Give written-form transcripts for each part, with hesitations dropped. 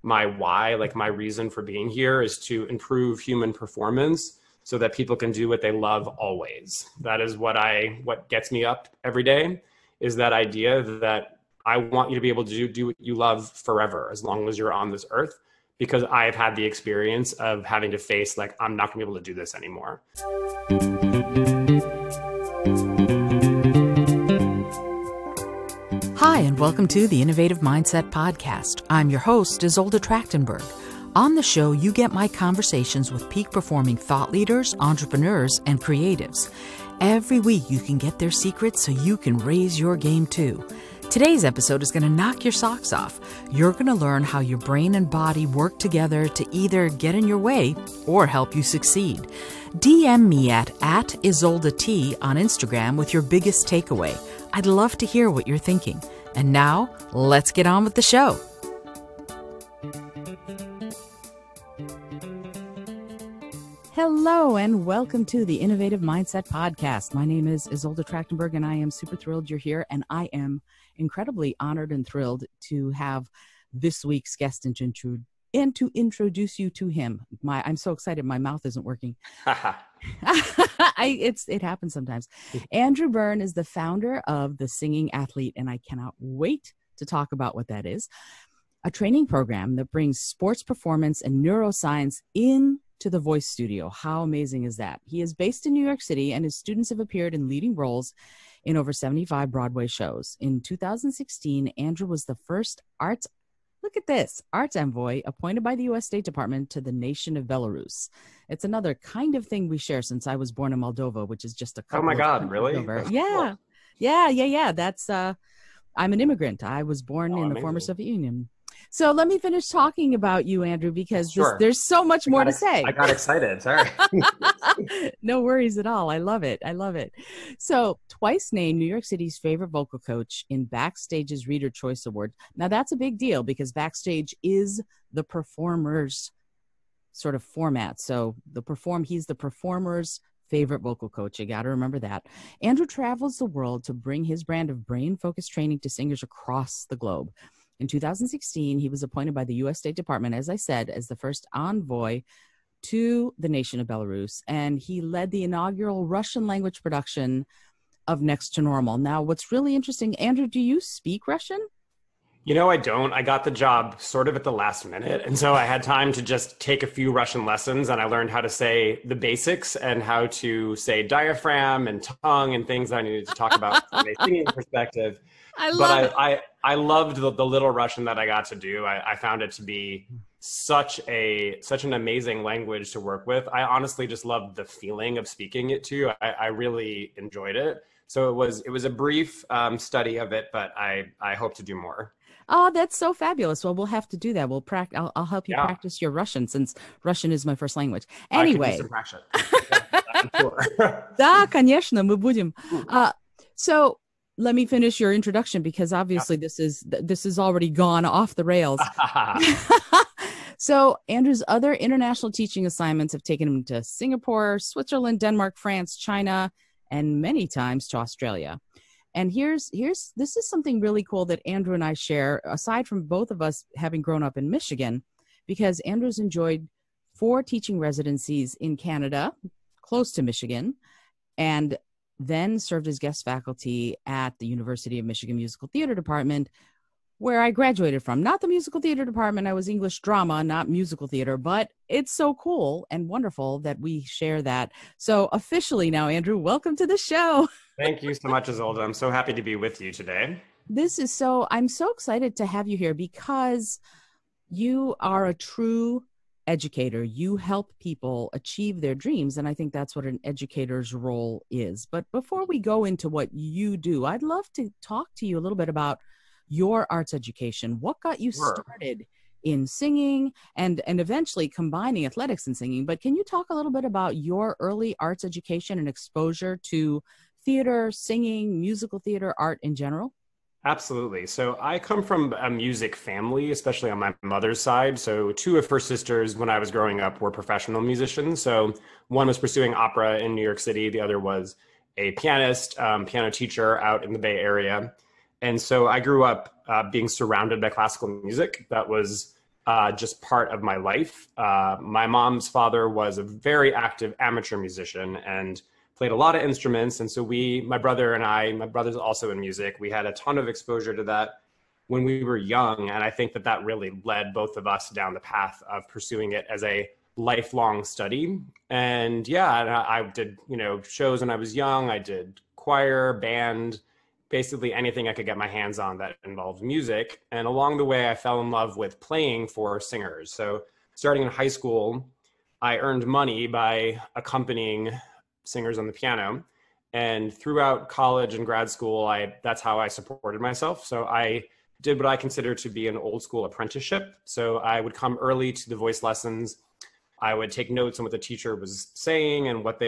my why, like my reason for being here is to improve human performance so that people can do what they love always. That is what gets me up every day, is that idea that I want you to be able to do what you love forever, as long as you're on this earth, because I've had the experience of having to face, like, I'm not gonna be able to do this anymore. Hi, and welcome to the Innovative Mindset Podcast. I'm your host, Isolde Trachtenberg. On the show, you get my conversations with peak-performing thought leaders, entrepreneurs, and creatives. Every week, you can get their secrets so you can raise your game too. Today's episode is going to knock your socks off. You're going to learn how your brain and body work together to either get in your way or help you succeed. DM me at @IsoldeT on Instagram with your biggest takeaway. I'd love to hear what you're thinking. And now, let's get on with the show. Hello, and welcome to the Innovative Mindset Podcast. My name is Isolde Trachtenberg, and I am super thrilled you're here. And I am incredibly honored and thrilled to have this week's guest and to introduce you to him. I'm so excited. My mouth isn't working. It happens sometimes. Andrew Byrne is the founder of The Singing Athlete, and I cannot wait to talk about what that is. A training program that brings sports performance and neuroscience into the voice studio. How amazing is that? He is based in New York City, and his students have appeared in leading roles in over 75 Broadway shows. In 2016, Andrew was the first arts envoy appointed by the U.S. State Department to the nation of Belarus. It's another kind of thing we share, since I was born in Moldova, which is just a couple. Oh my God, really? Yeah. Yeah. That's, I'm an immigrant. I was born in the amazing. Former Soviet Union. So let me finish talking about you, Andrew, because Sure. there's so much more to say. I got excited. Sorry. No worries at all. I love it. So, twice named New York City's favorite vocal coach in Backstage's Reader Choice Award. Now, that's a big deal because Backstage is the performer's sort of format. So, he's the performer's favorite vocal coach. You got to remember that. Andrew travels the world to bring his brand of brain-focused training to singers across the globe. In 2016, he was appointed by the U.S. State Department, as I said, as the first envoy to the nation of Belarus, and he led the inaugural Russian language production of Next to Normal. Now, what's really interesting, Andrew, do you speak Russian? You know, I don't. I got the job sort of at the last minute, and so I had time to just take a few Russian lessons, and I learned how to say the basics and how to say diaphragm and tongue and things I needed to talk about from a singing perspective. I loved the little Russian that I got to do. I found it to be such an amazing language to work with. I honestly just loved the feeling of speaking it too. I really enjoyed it. So it was a brief study of it, but I hope to do more. Oh, that's so fabulous. Well, we'll have to do that. I'll help you practice your Russian, since Russian is my first language. Anyway. I can do some practice. I'm sure. Да, конечно, мы будем. So let me finish your introduction, because obviously this is already gone off the rails. So Andrew's other international teaching assignments have taken him to Singapore, Switzerland, Denmark, France, China, and many times to Australia. And this is something really cool that Andrew and I share, aside from both of us having grown up in Michigan, because Andrew's enjoyed 4 teaching residencies in Canada, close to Michigan, and then served as guest faculty at the University of Michigan Musical Theater Department, where I graduated from. Not the musical theater department. I was English drama, not musical theater, but it's so cool and wonderful that we share that. So officially now, Andrew, welcome to the show. Thank you so much, Isolde. I'm so happy to be with you today. I'm so excited to have you here, because you are a true educator. You help people achieve their dreams, and I think that's what an educator's role is. But before we go into what you do, I'd love to talk to you a little bit about your arts education. What got you started in singing and eventually combining athletics and singing? But can you talk a little bit about your early arts education and exposure to theater, singing, musical theater, art in general? Absolutely. So I come from a music family, especially on my mother's side. So 2 of her sisters, when I was growing up, were professional musicians. So one was pursuing opera in New York City. The other was a pianist, piano teacher out in the Bay Area. And so I grew up being surrounded by classical music. That was just part of my life. My mom's father was a very active amateur musician and played a lot of instruments. And so my brother and I, my brother's also in music, we had a ton of exposure to that when we were young. And I think that that really led both of us down the path of pursuing it as a lifelong study. And yeah, I did, shows when I was young. I did choir, band, basically anything I could get my hands on that involved music. And along the way, I fell in love with playing for singers. So starting in high school, I earned money by accompanying singers on the piano. And throughout college and grad school, that's how I supported myself. So I did what I consider to be an old school apprenticeship. So I would come early to the voice lessons. I would take notes on what the teacher was saying and what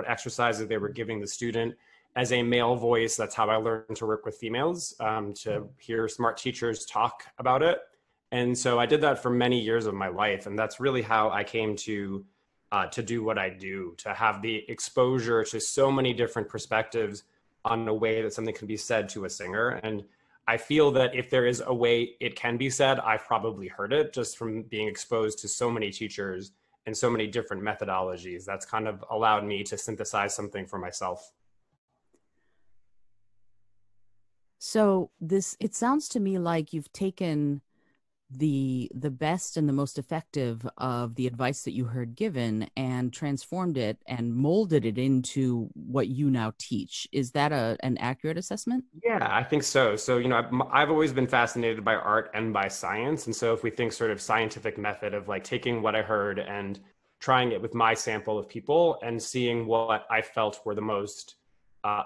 exercises they were giving the student. As a male voice, that's how I learned to work with females, to hear smart teachers talk about it. And so I did that for many years of my life. And that's really how I came to do what I do, to have the exposure to so many different perspectives on a way that something can be said to a singer. And I feel that if there is a way it can be said, I've probably heard it just from being exposed to so many teachers and so many different methodologies. That's kind of allowed me to synthesize something for myself. So it sounds to me like you've taken the best and the most effective of the advice that you heard given and transformed it and molded it into what you now teach. Is that an accurate assessment? Yeah, I think so. So, I've always been fascinated by art and by science. And so if we think sort of scientific method of like taking what I heard and trying it with my sample of people and seeing what I felt were the most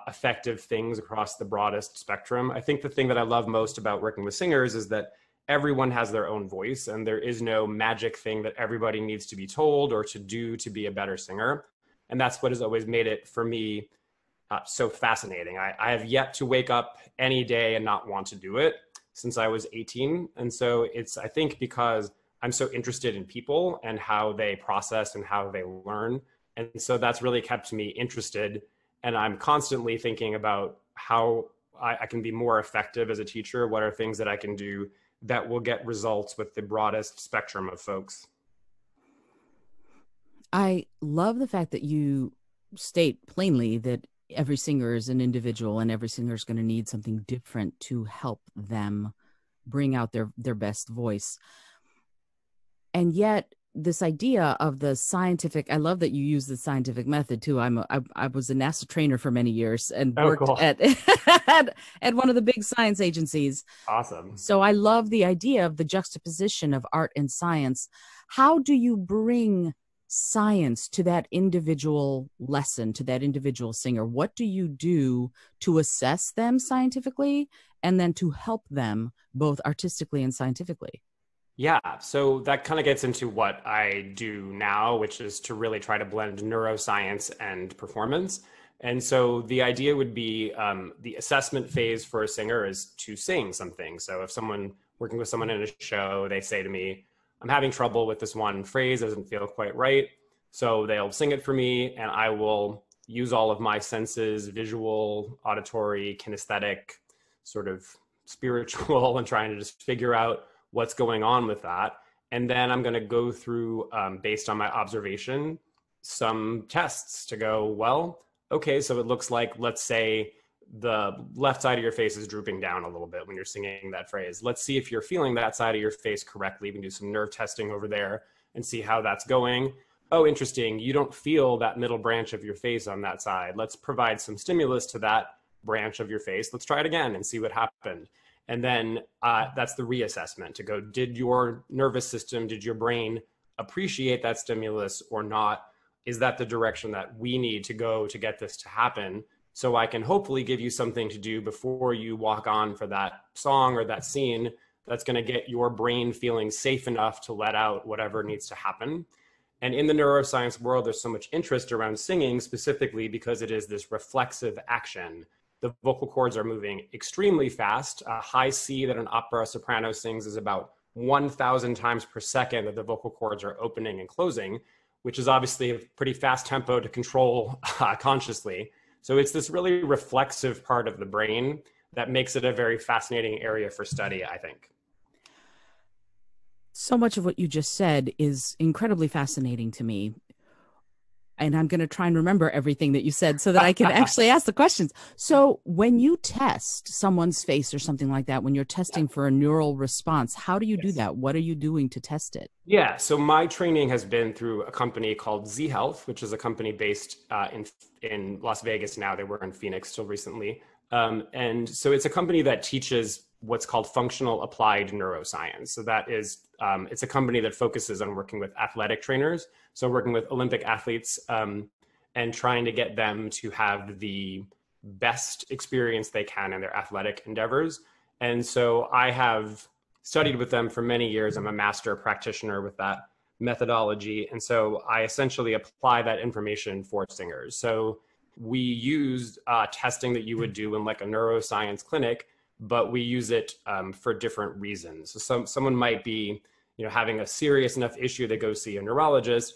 effective things across the broadest spectrum. I think the thing that I love most about working with singers is that everyone has their own voice and there is no magic thing that everybody needs to be told or to do to be a better singer. And that's what has always made it for me so fascinating. I have yet to wake up any day and not want to do it since I was 18. And so it's, I think, because I'm so interested in people and how they process and how they learn. And so that's really kept me interested. And I'm constantly thinking about how I can be more effective as a teacher. What are things that I can do that will get results with the broadest spectrum of folks? I love the fact that you state plainly that every singer is an individual and every singer is going to need something different to help them bring out their best voice. And yet this idea of the scientific, I love that you use the scientific method too. I was a NASA trainer for many years and worked Cool. at one of the big science agencies. Awesome. So I love the idea of the juxtaposition of art and science. How do you bring science to that individual lesson, to that individual singer? What do you do to assess them scientifically and then to help them both artistically and scientifically? Yeah, so that kind of gets into what I do now, which is to really try to blend neuroscience and performance. And so the idea would be the assessment phase for a singer is to sing something. So if working with someone in a show, they say to me, I'm having trouble with this one phrase, doesn't feel quite right. So they'll sing it for me and I will use all of my senses, visual, auditory, kinesthetic, sort of spiritual, and trying to just figure out what's going on with that. And then I'm going to go through, based on my observation, some tests to go, well, okay, so it looks like, let's say the left side of your face is drooping down a little bit when you're singing that phrase. Let's see if you're feeling that side of your face correctly. We can do some nerve testing over there and see how that's going. Oh, interesting. You don't feel that middle branch of your face on that side. Let's provide some stimulus to that branch of your face. Let's try it again and see what happened. And then that's the reassessment to go, did your nervous system, did your brain appreciate that stimulus or not? Is that the direction that we need to go to get this to happen? So I can hopefully give you something to do before you walk on for that song or that scene that's going to get your brain feeling safe enough to let out whatever needs to happen. And in the neuroscience world, there's so much interest around singing specifically because it is this reflexive action. The vocal cords are moving extremely fast. A high C that an opera soprano sings is about 1,000 times per second that the vocal cords are opening and closing, which is obviously a pretty fast tempo to control consciously. So it's this really reflexive part of the brain that makes it a very fascinating area for study, I think. So much of what you just said is incredibly fascinating to me. And I'm going to try and remember everything that you said so that I can actually ask the questions. So, when you test someone's face or something like that, when you're testing for a neural response, how do you do Yes. that? What are you doing to test it? Yeah, so my training has been through a company called Z Health, which is a company based in Las Vegas now. They were in Phoenix till recently, and so it's a company that teaches what's called functional applied neuroscience. So that is, it's a company that focuses on working with athletic trainers, so working with Olympic athletes, and trying to get them to have the best experience they can in their athletic endeavors. And so I have studied with them for many years. I'm a master practitioner with that methodology. And so I essentially apply that information for singers. So we use testing that you would do in like a neuroscience clinic, but we use it for different reasons. So someone might be, having a serious enough issue to go see a neurologist.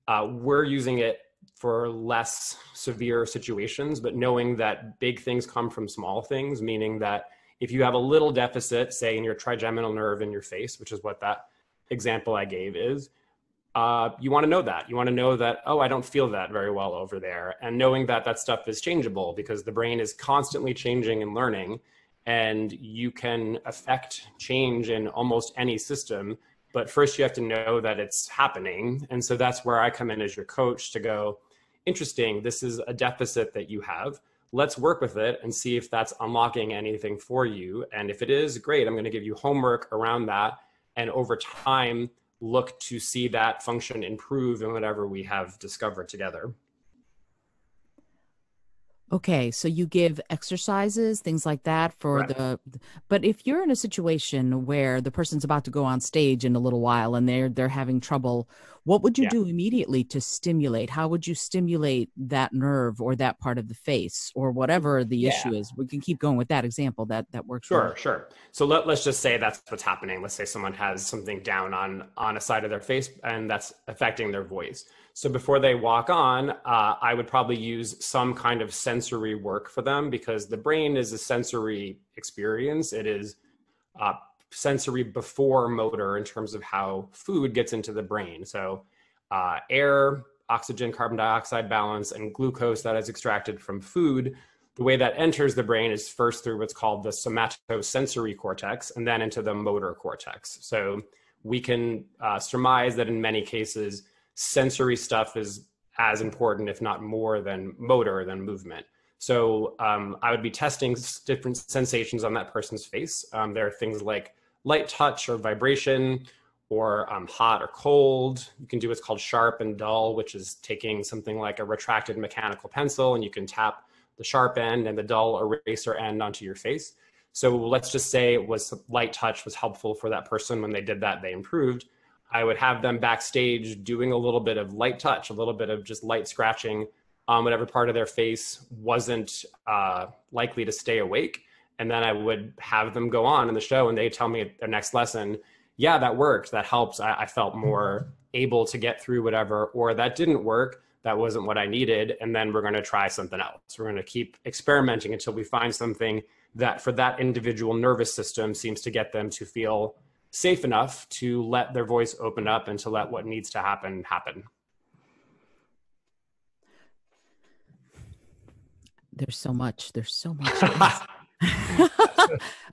We're using it for less severe situations, but knowing that big things come from small things, meaning that if you have a little deficit, say in your trigeminal nerve in your face, which is what that example I gave is, you want to know that. You want to know that, oh, I don't feel that very well over there. And knowing that that stuff is changeable because the brain is constantly changing and learning, and you can affect change in almost any system. But first you have to know that it's happening. And so that's where I come in as your coach to go, interesting, this is a deficit that you have. Let's work with it and see if that's unlocking anything for you. And if it is, great, I'm going to give you homework around that. And over time, look to see that function improve in whatever we have discovered together. Okay, so you give exercises, things like that for Correct. but if you're in a situation where the person's about to go on stage in a little while and they're having trouble, what would you Yeah. do immediately to stimulate? How would you stimulate that nerve or that part of the face or whatever the Yeah. issue is? We can keep going with that example. That works really. Sure, sure. So let's just say that's what's happening. Let's say someone has something down on a side of their face and that's affecting their voice. So before they walk on, I would probably use some kind of sensory work for them because the brain is a sensory experience. It is uh, sensory before motor in terms of how food gets into the brain. So air, oxygen, carbon dioxide balance, and glucose that is extracted from food, the way that enters the brain is first through what's called the somatosensory cortex and then into the motor cortex. So we can surmise that in many cases, sensory stuff is as important, if not more than motor, than movement. So I would be testing different sensations on that person's face. There are things like light touch or vibration or hot or cold. You can do what's called sharp and dull, which is taking something like a retracted mechanical pencil and you can tap the sharp end and the dull eraser end onto your face. So let's just say it was light touch was helpful for that person. When they did that, they improved. I would have them backstage doing a little bit of light touch, a little bit of just light scratching on whatever part of their face wasn't likely to stay awake. And then I would have them go on in the show and they tell me at their next lesson, yeah, that worked. That helps. I felt more able to get through whatever, or that didn't work. That wasn't what I needed. And then we're going to try something else. We're going to keep experimenting until we find something that for that individual nervous system seems to get them to feel safe enough to let their voice open up and to let what needs to happen happen. There's so much. There's so much.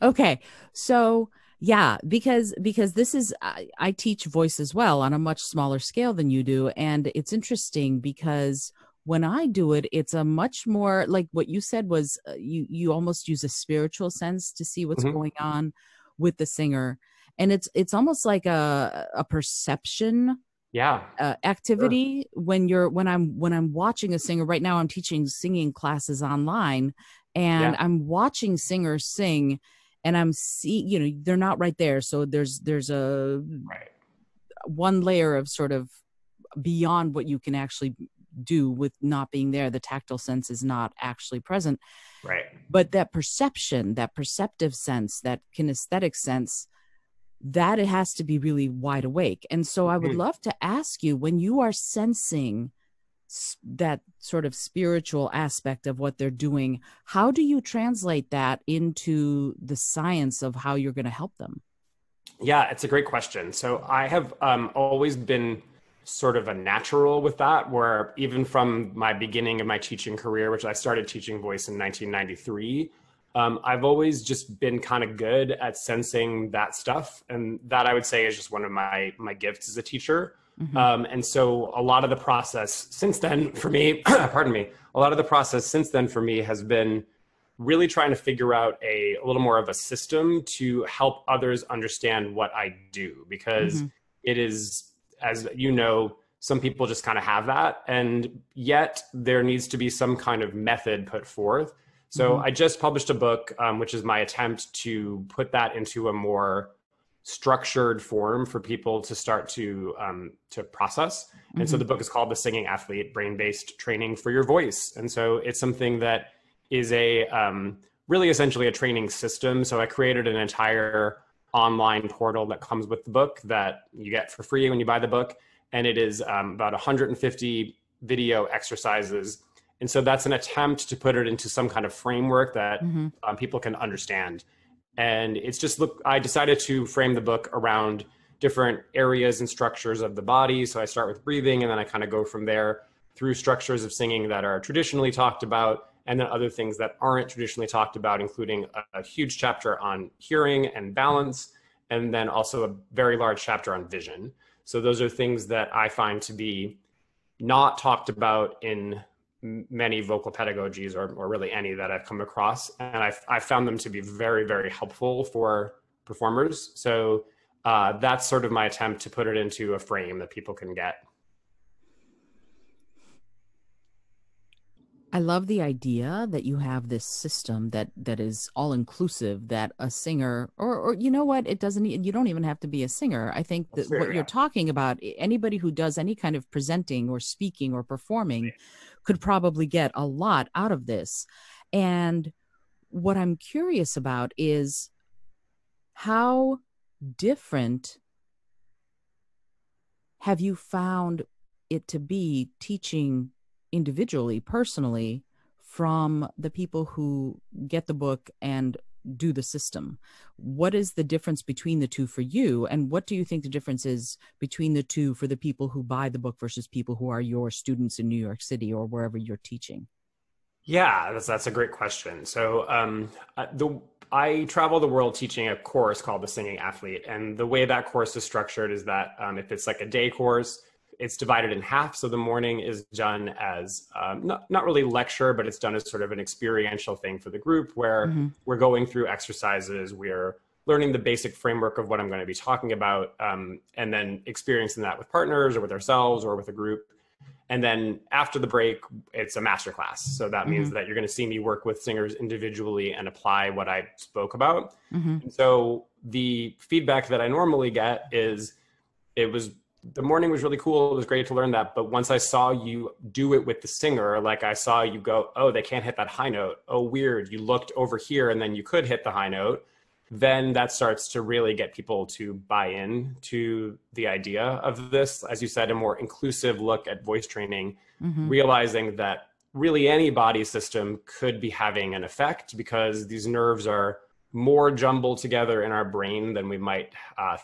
Okay. So yeah, because this is I teach voice as well on a much smaller scale than you do. And it's interesting because when I do it, it's a much more like what you said was you almost use a spiritual sense to see what's Mm-hmm. going on with the singer. And it's almost like a perception Yeah, sure. activity when I'm watching a singer. Right now I'm teaching singing classes online and Yeah, I'm watching singers sing and I'm seeing, they're not right there, so there's a right, one layer of sort of beyond what you can actually do with not being there. The tactile sense is not actually present, right. but that perception, that perceptive sense, that kinesthetic sense, that it has to be really wide awake. And so I would Mhm. love to ask you, when you are sensing that sort of spiritual aspect of what they're doing, how do you translate that into the science of how you're going to help them? Yeah, it's a great question. So I have always been sort of a natural with that, where even from my beginning of my teaching career, which I started teaching voice in 1993, I've always just been kind of good at sensing that stuff. And that I would say is just one of my gifts as a teacher. Mm-hmm. And so a lot of the process since then for me, pardon me, a lot of the process since then for me has been really trying to figure out a little more of a system to help others understand what I do, because Mm-hmm. it is, as you know, some people just kind of have that, and yet there needs to be some kind of method put forth. So Mm-hmm. I just published a book, which is my attempt to put that into a more structured form for people to start to process. And so Mm-hmm. the book is called The Singing Athlete: Brain-Based Training for Your Voice. And so it's something that is a really essentially a training system. So I created an entire online portal that comes with the book that you get for free when you buy the book. And it is about 150 video exercises. And so that's an attempt to put it into some kind of framework that Mm-hmm. people can understand. And it's just, look, I decided to frame the book around different areas and structures of the body. So I start with breathing, and then I kind of go from there through structures of singing that are traditionally talked about, and then other things that aren't traditionally talked about, including a huge chapter on hearing and balance, and then also a very large chapter on vision. So those are things that I find to be not talked about in many vocal pedagogies, or really any that I've come across. And I've found them to be very, very helpful for performers. So that's sort of my attempt to put it into a frame that people can get. I love the idea that you have this system that is all inclusive, that a singer, or you know what, it doesn't, you don't even have to be a singer. I think That's that fair, what you're yeah. talking about, anybody who does any kind of presenting or speaking or performing could probably get a lot out of this. And what I'm curious about is how different have you found it to be teaching individually, personally, from the people who get the book and do the system? What is the difference between the two for you? And what do you think the difference is between the two for the people who buy the book versus people who are your students in New York City or wherever you're teaching? Yeah, that's a great question. So I travel the world teaching a course called The Singing Athlete, and the way that course is structured is that if it's like a day course, it's divided in half. So the morning is done as not really lecture, but it's done as sort of an experiential thing for the group, where Mm-hmm. we're going through exercises, we're learning the basic framework of what I'm going to be talking about, and then experiencing that with partners or with ourselves or with a group. And then after the break, it's a master class. So that Mm-hmm. means that you're going to see me work with singers individually and apply what I spoke about. Mm-hmm. And so the feedback that I normally get is, it was, the morning was really cool. It was great to learn that. But once I saw you do it with the singer, like I saw you go, oh, they can't hit that high note. Oh, weird. You looked over here and then you could hit the high note. Then that starts to really get people to buy in to the idea of this, as you said, a more inclusive look at voice training, Mm-hmm. realizing that really any body system could be having an effect, because these nerves are more jumbled together in our brain than we might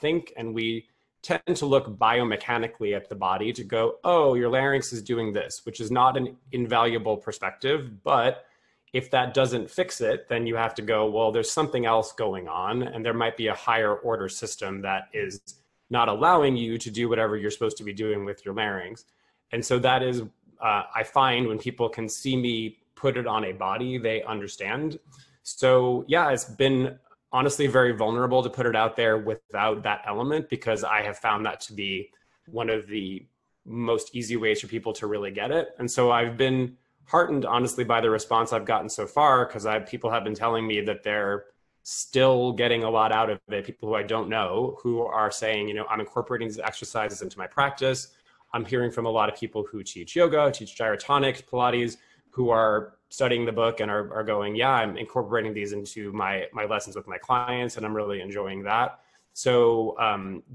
think. And we tend to look biomechanically at the body to go, oh, your larynx is doing this, which is not an invaluable perspective. But if that doesn't fix it, then you have to go, well, there's something else going on, and there might be a higher order system that is not allowing you to do whatever you're supposed to be doing with your larynx. And so that is, I find when people can see me put it on a body, they understand. So yeah, it's been honestly very vulnerable to put it out there without that element, because I have found that to be one of the most easy ways for people to really get it. And so I've been heartened, honestly, by the response I've gotten so far, because people have been telling me that they're still getting a lot out of it. People who I don't know, who are saying, you know, I'm incorporating these exercises into my practice. I'm hearing from a lot of people who teach yoga, teach gyrotonics, Pilates, who are studying the book and are going, yeah, I'm incorporating these into my lessons with my clients, and I'm really enjoying that. So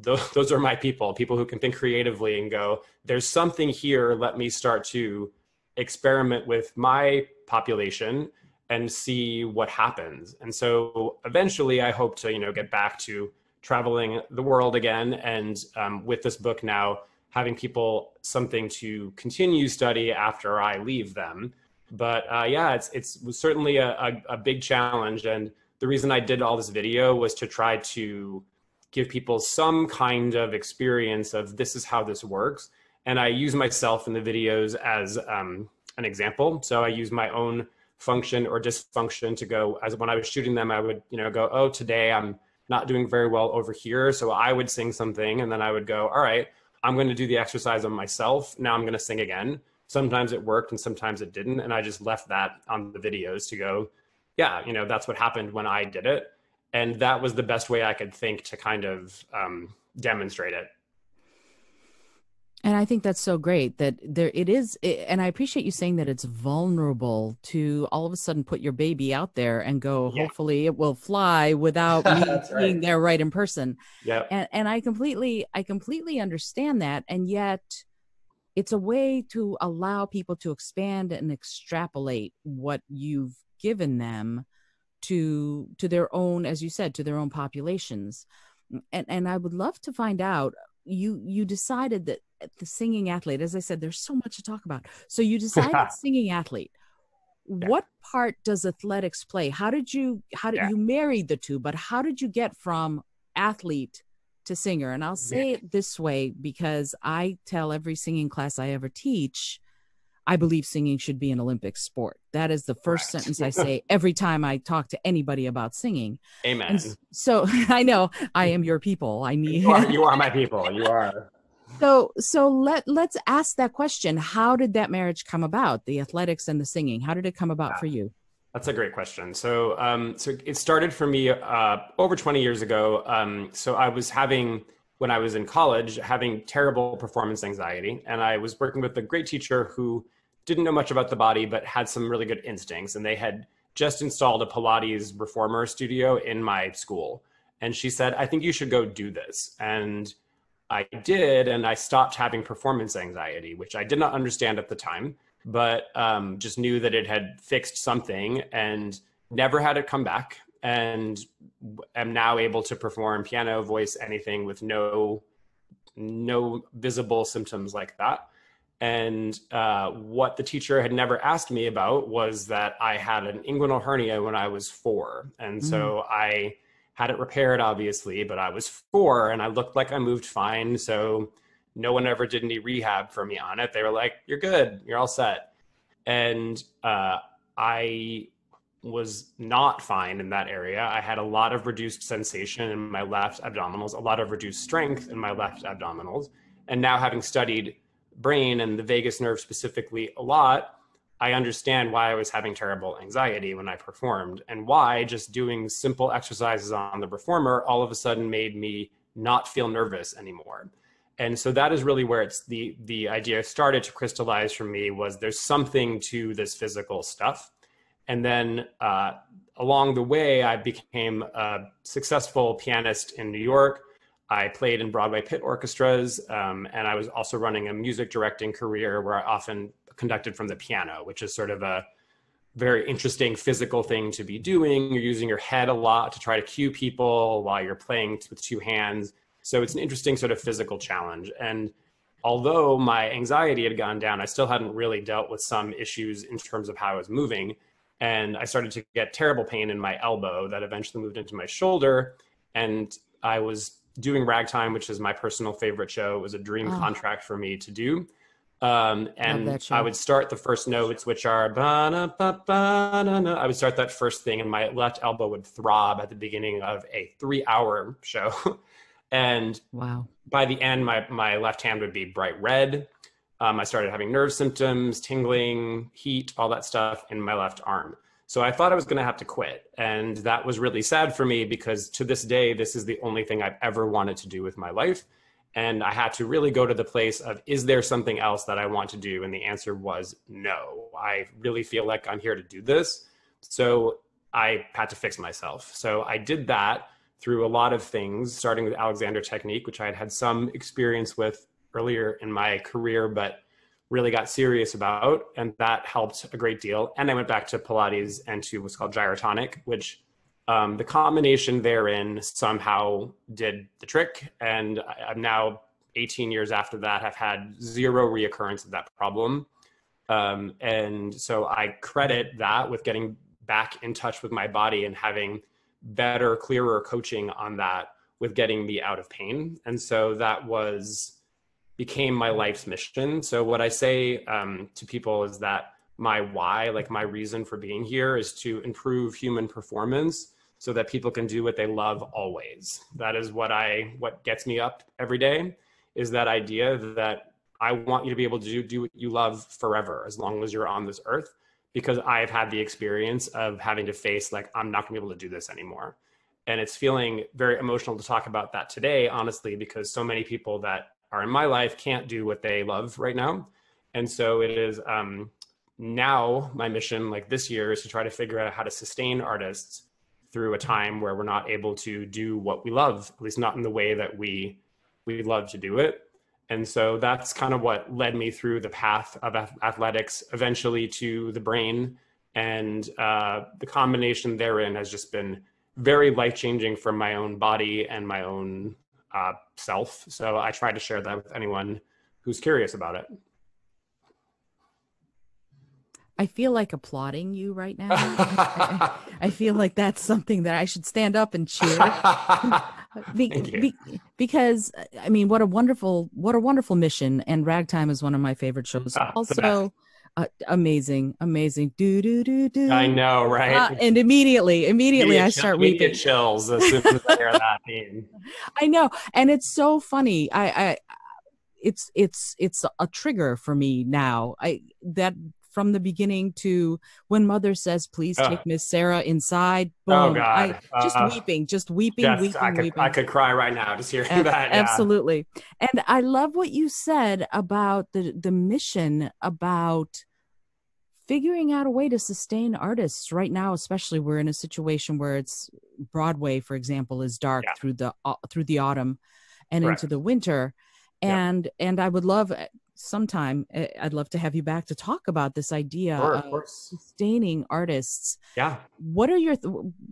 those are my people who can think creatively and go, there's something here, let me start to experiment with my population and see what happens. And so eventually I hope to, you know, get back to traveling the world again, and with this book now, having people something to continue study after I leave them. But yeah, it's certainly a big challenge. And the reason I did all this video was to try to give people some kind of experience of this is how this works. And I use myself in the videos as an example. So I use my own function or dysfunction to go, as when I was shooting them, I would, go, oh, today I'm not doing very well over here. So I would sing something, and then I would go, all right, I'm going to do the exercise on myself. Now I'm going to sing again. Sometimes it worked and sometimes it didn't. And I just left that on the videos to go, yeah, that's what happened when I did it. And that was the best way I could think to kind of demonstrate it. And I think that's so great that there it is. And I appreciate you saying that it's vulnerable to all of a sudden put your baby out there and go, Yeah. hopefully it will fly without me That's being right. there right in person. Yeah. And I completely understand that. And yet it's a way to allow people to expand and extrapolate what you've given them to their own, as you said, to their own populations. And I would love to find out, you decided that the singing athlete, as I said, there's so much to talk about. So you decided singing athlete. Yeah. What part does athletics play? How did you married the two, but how did you get from athlete to singer? And I'll say it this way, because I tell every singing class I ever teach, I believe singing should be an Olympic sport. That is the first sentence I say every time I talk to anybody about singing. Amen. And so I know I am your people. I need you are my people. You are. So let's ask that question. How did that marriage come about? The athletics and the singing. How did it come about for you? That's a great question. So it started for me over 20 years ago. So I was when I was in college, having terrible performance anxiety, and I was working with a great teacher who didn't know much about the body, but had some really good instincts. And they had just installed a Pilates reformer studio in my school. And she said, I think you should go do this. And I did, and I stopped having performance anxiety, which I did not understand at the time, but just knew that it had fixed something and never had it come back. And am now able to perform piano, voice, anything with no visible symptoms like that. And what the teacher had never asked me about was that I had an inguinal hernia when I was 4. And so I had it repaired, obviously, but I was 4 and I looked like I moved fine. So no one ever did any rehab for me on it. They were like, you're good, you're all set. And I was not fine in that area. I had a lot of reduced sensation in my left abdominals, a lot of reduced strength in my left abdominals. And now, having studied brain and the vagus nerve specifically a lot, I understand why I was having terrible anxiety when I performed, and why just doing simple exercises on the reformer all of a sudden made me not feel nervous anymore. And so that is really where it's the idea started to crystallize for me, was there's something to this physical stuff. And then along the way, I became a successful pianist in New York. I played in Broadway pit orchestras, and I was also running a music directing career where I often conducted from the piano, which is sort of a very interesting physical thing to be doing. You're using your head a lot to try to cue people while you're playing with 2 hands. So it's an interesting sort of physical challenge. And although my anxiety had gone down, I still hadn't really dealt with some issues in terms of how I was moving. And I started to get terrible pain in my elbow that eventually moved into my shoulder. And I was doing Ragtime, which is my personal favorite show. It was a dream contract for me to do. And I would start the first notes, which are ba-na-ba-ba-na-na. I would start that first thing, and my left elbow would throb at the beginning of a 3-hour show. And by the end, my left hand would be bright red. I started having nerve symptoms, tingling, heat, all that stuff in my left arm. So I thought I was going to have to quit. And that was really sad for me, because to this day, this is the only thing I've ever wanted to do with my life. And I had to really go to the place of, is there something else that I want to do? And the answer was no. I really feel like I'm here to do this. So I had to fix myself. So I did that through a lot of things, starting with Alexander technique, which I had had some experience with earlier in my career, but really got serious about. And that helped a great deal. And I went back to Pilates and to what's called gyrotonic, which The combination therein somehow did the trick. And I'm now 18 years after that, have had zero reoccurrence of that problem. And so I credit that with getting back in touch with my body and having better, clearer coaching on that with getting me out of pain. And so that became my life's mission. So what I say to people is that my why, like my reason for being here, is to improve human performance so that people can do what they love always. That is what gets me up every day, is that idea that I want you to be able to do what you love forever, as long as you're on this earth, because I've had the experience of having to face, like, I'm not gonna be able to do this anymore. And it's feeling very emotional to talk about that today, honestly, because so many people that are in my life can't do what they love right now. And so it is now my mission, like this year, is to try to figure out how to sustain artists through a time where we're not able to do what we love, at least not in the way that we love to do it. And so that's kind of what led me through the path of athletics, eventually to the brain. And the combination therein has just been very life-changing for my own body and my own self. So I try to share that with anyone who's curious about it. I feel like applauding you right now. I feel like that's something that I should stand up and cheer. Because I mean, what a wonderful mission. And Ragtime is one of my favorite shows. Also, amazing. Do do do do. I know, right? And immediately I start weeping. Chills as soon as I hear that theme. I know, and it's so funny. It's a trigger for me now. That from the beginning to when Mother says, "Please take Miss Sarah inside." Boom. Oh God! Just weeping. I could cry right now just hearing that. Yeah. Absolutely. And I love what you said about the mission, about figuring out a way to sustain artists right now. Especially, we're in a situation where it's Broadway, for example, is dark through the autumn and into the winter. And I would love sometime, I'd love to have you back to talk about this idea of sustaining artists. Yeah. What are your,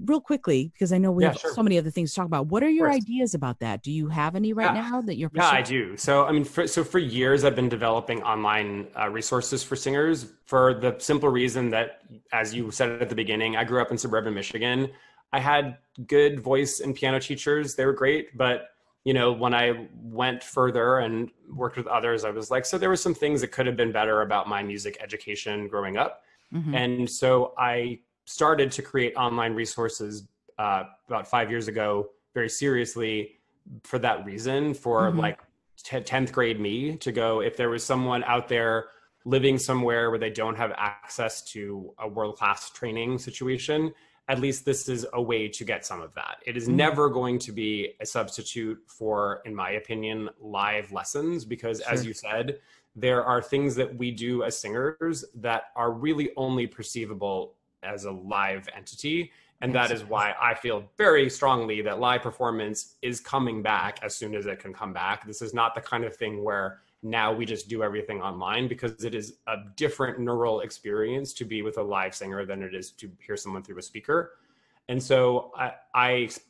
real quickly, because I know we have so many other things to talk about. What are your ideas about that? Do you have any right now that you're pursuing? Yeah, I do. So, I mean, for years, I've been developing online resources for singers, for the simple reason that, as you said at the beginning, I grew up in suburban Michigan. I had good voice and piano teachers. They were great, but you know, when I went further and worked with others, I was like, so there were some things that could have been better about my music education growing up. Mm-hmm. And so I started to create online resources about 5 years ago, very seriously, for that reason, for like 10th grade me to go, if there was someone out there living somewhere where they don't have access to a world-class training situation, at least this is a way to get some of that. It is never going to be a substitute for, in my opinion, live lessons, because as you said, there are things that we do as singers that are really only perceivable as a live entity. And that is why I feel very strongly that live performance is coming back as soon as it can come back. This is not the kind of thing where now we just do everything online, because it is a different neural experience to be with a live singer than it is to hear someone through a speaker. And so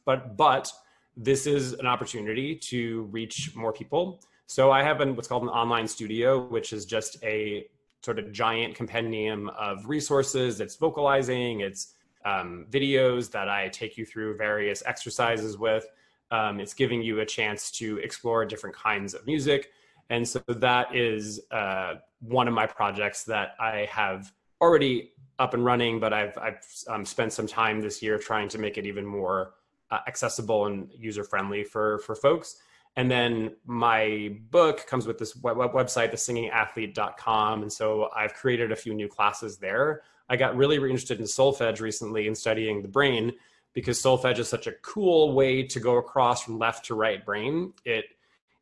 but this is an opportunity to reach more people. So I have what's called an online studio, which is just a sort of giant compendium of resources. It's vocalizing, it's videos that I take you through various exercises with. It's giving you a chance to explore different kinds of music. And so that is one of my projects that I have already up and running, but I've spent some time this year trying to make it even more accessible and user-friendly for folks. And then my book comes with this website, thesingingathlete.com. And so I've created a few new classes there. I got really interested in solfege recently and studying the brain, because solfege is such a cool way to go across from left to right brain. It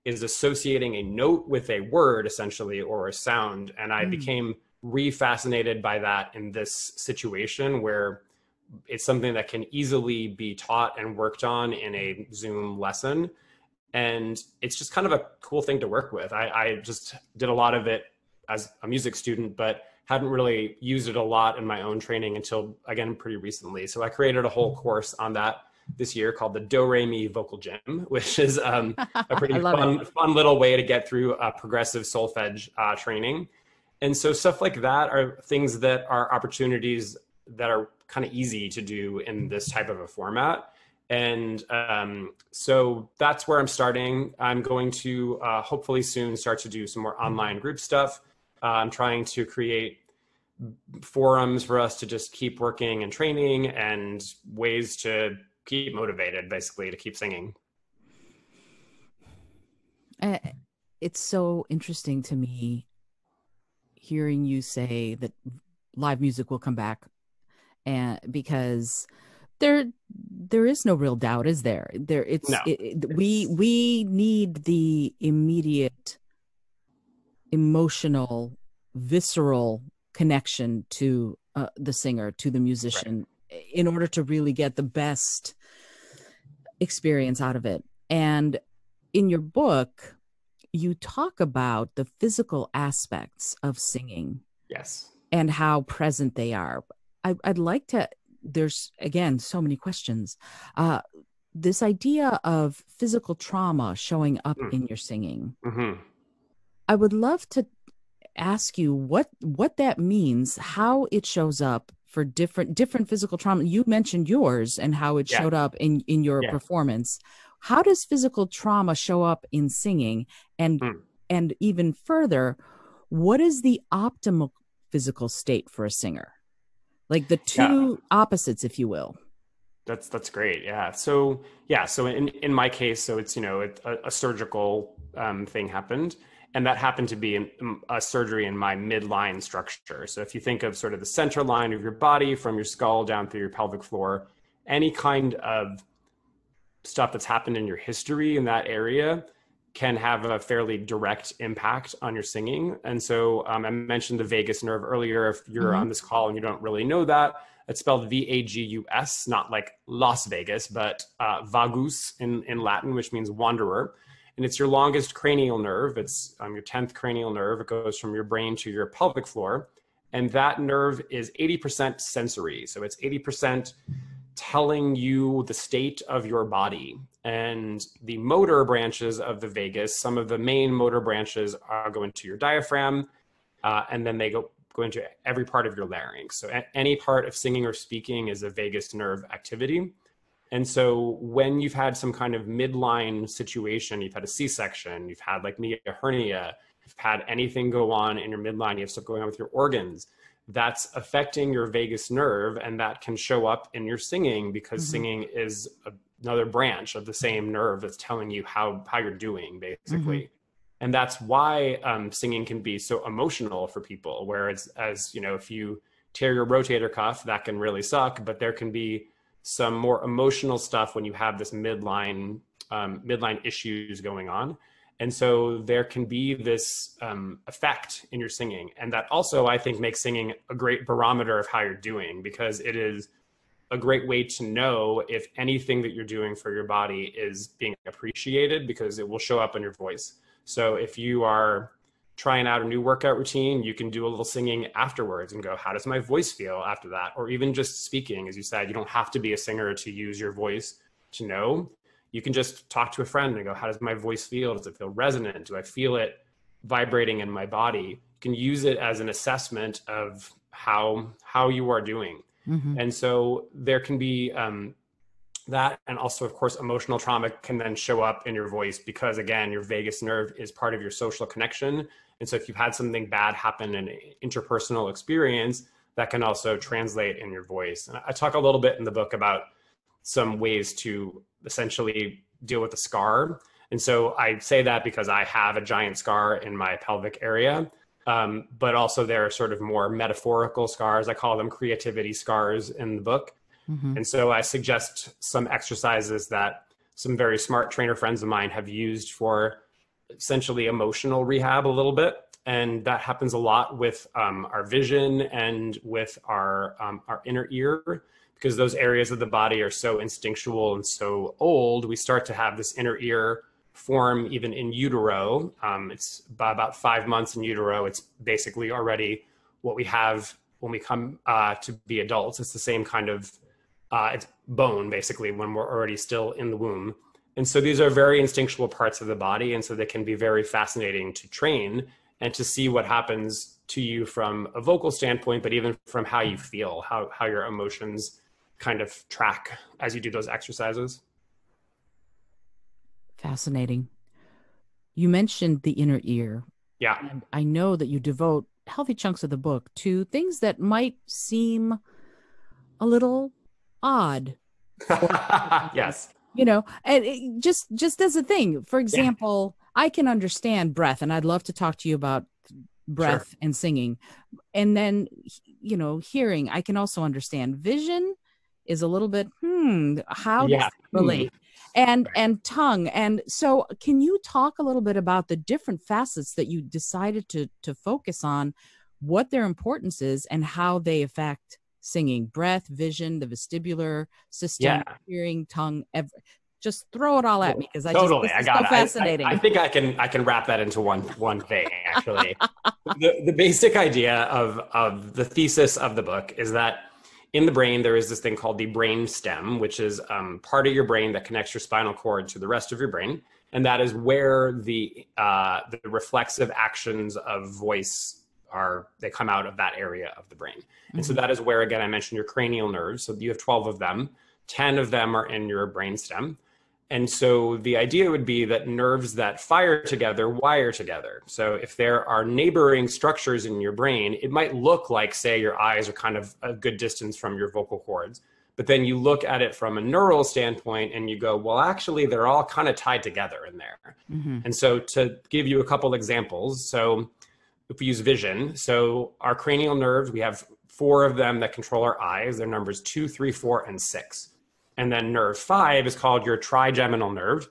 is associating a note with a word, essentially, or a sound. And I became re-fascinated by that in this situation, where it's something that can easily be taught and worked on in a Zoom lesson. And it's just kind of a cool thing to work with. I just did a lot of it as a music student, but hadn't really used it a lot in my own training until, again, pretty recently. So I created a whole course on that this year called the Do Re Mi Vocal Gym, which is a I pretty love it. fun little way to get through progressive solfege training. And so stuff like that are things that are opportunities that are kind of easy to do in this type of a format. And so that's where I'm starting. I'm going to hopefully soon start to do some more online group stuff. I'm trying to create forums for us to just keep working and training, and ways to keep motivated, basically, to keep singing. Uh, it's so interesting to me hearing you say that live music will come back, and because there is no real doubt, is there? No, We need the immediate emotional, visceral connection to the singer, to the musician, right, in order to really get the best experience out of it. And in your book, you talk about the physical aspects of singing. Yes. And how present they are. I'd like to, there's, again, so many questions. This idea of physical trauma showing up in your singing. Mm-hmm. I would love to ask you what that means, how it shows up for different physical trauma. You mentioned yours and how it showed up in your performance. How does physical trauma show up in singing? And even further, what is the optimal physical state for a singer? Like the two opposites, if you will. That's great. Yeah. So in my case, so it's, a surgical thing happened, and that happened to be a surgery in my midline structure. So if you think of sort of the center line of your body from your skull down through your pelvic floor, any kind of stuff that's happened in your history in that area can have a fairly direct impact on your singing. And so I mentioned the vagus nerve earlier. If you're on this call and you don't really know that, it's spelled Vagus, not like Las Vegas, but vagus in Latin, which means wanderer. And it's your longest cranial nerve. It's your 10th cranial nerve. It goes from your brain to your pelvic floor. And that nerve is 80% sensory. So it's 80% telling you the state of your body. And the motor branches of the vagus, some of the main motor branches go into your diaphragm, and then they go into every part of your larynx. So any part of singing or speaking is a vagus nerve activity. And so when you've had some kind of midline situation, you've had a C-section, you've had like me, a hernia, you've had anything go on in your midline, you have stuff going on with your organs, that's affecting your vagus nerve, and that can show up in your singing, because singing is another branch of the same nerve that's telling you how you're doing, basically. And that's why singing can be so emotional for people, whereas if you tear your rotator cuff, that can really suck, but there can be some more emotional stuff when you have this midline issues going on. And so there can be this effect in your singing. And that also, I think, makes singing a great barometer of how you're doing, because it is a great way to know if anything that you're doing for your body is being appreciated, because it will show up in your voice. So if you are trying out a new workout routine, you can do a little singing afterwards and go, how does my voice feel after that? Or even just speaking, as you said, you don't have to be a singer to use your voice to know. You can just talk to a friend and go, how does my voice feel? Does it feel resonant? Do I feel it vibrating in my body? You can use it as an assessment of how you are doing. And so there can be that. And also, of course, emotional trauma can then show up in your voice, because again, your vagus nerve is part of your social connection. And so if you've had something bad happen in an interpersonal experience, that can also translate in your voice. And I talk a little bit in the book about some ways to essentially deal with the scar. And so I say that because I have a giant scar in my pelvic area, but also there are sort of more metaphorical scars. I call them creativity scars in the book. And so I suggest some exercises that some very smart trainer friends of mine have used for essentially emotional rehab a little bit. And that happens a lot with our vision and with our inner ear, because those areas of the body are so instinctual and so old. We start to have this inner ear form even in utero. It's by about 5 months in utero. It's basically already what we have when we come to be adults. It's the same kind of, it's bone basically when we're already still in the womb. And so these are very instinctual parts of the body. And so they can be very fascinating to train and to see what happens to you from a vocal standpoint, but even from how you feel, how your emotions kind of track as you do those exercises. Fascinating. You mentioned the inner ear. Yeah. And I know that you devote healthy chunks of the book to things that might seem a little odd. Yes. You know, and just as a thing, for Yeah. example, I can understand breath, and I'd love to talk to you about breath Sure. and singing. And then, you know, hearing, I can also understand. Vision is a little bit, how does Yeah. it relate? And tongue. And so can you talk a little bit about the different facets that you decided to focus on, what their importance is and how they affect singing? Breath, vision, the vestibular system, Yeah. hearing, tongue, just throw it all at me, because Totally. this I is got so it. fascinating. I think I can wrap that into one thing, actually. The basic idea of the thesis of the book is that in the brain, there is this thing called the brain stem, which is part of your brain that connects your spinal cord to the rest of your brain. And that is where the reflexive actions of voice they come out of that area of the brain. And so that is where, again, I mentioned your cranial nerves. So you have 12 of them. 10 of them are in your brain stem. And so the idea would be that nerves that fire together wire together. So if there are neighboring structures in your brain, it might look like, say, your eyes are kind of a good distance from your vocal cords. But then you look at it from a neural standpoint and you go, well, actually, they're all kind of tied together in there. And so to give you a couple examples, so if we use vision, so our cranial nerves, we have 4 of them that control our eyes. They're numbers 2, 3, 4, and 6. And then nerve 5 is called your trigeminal nerve.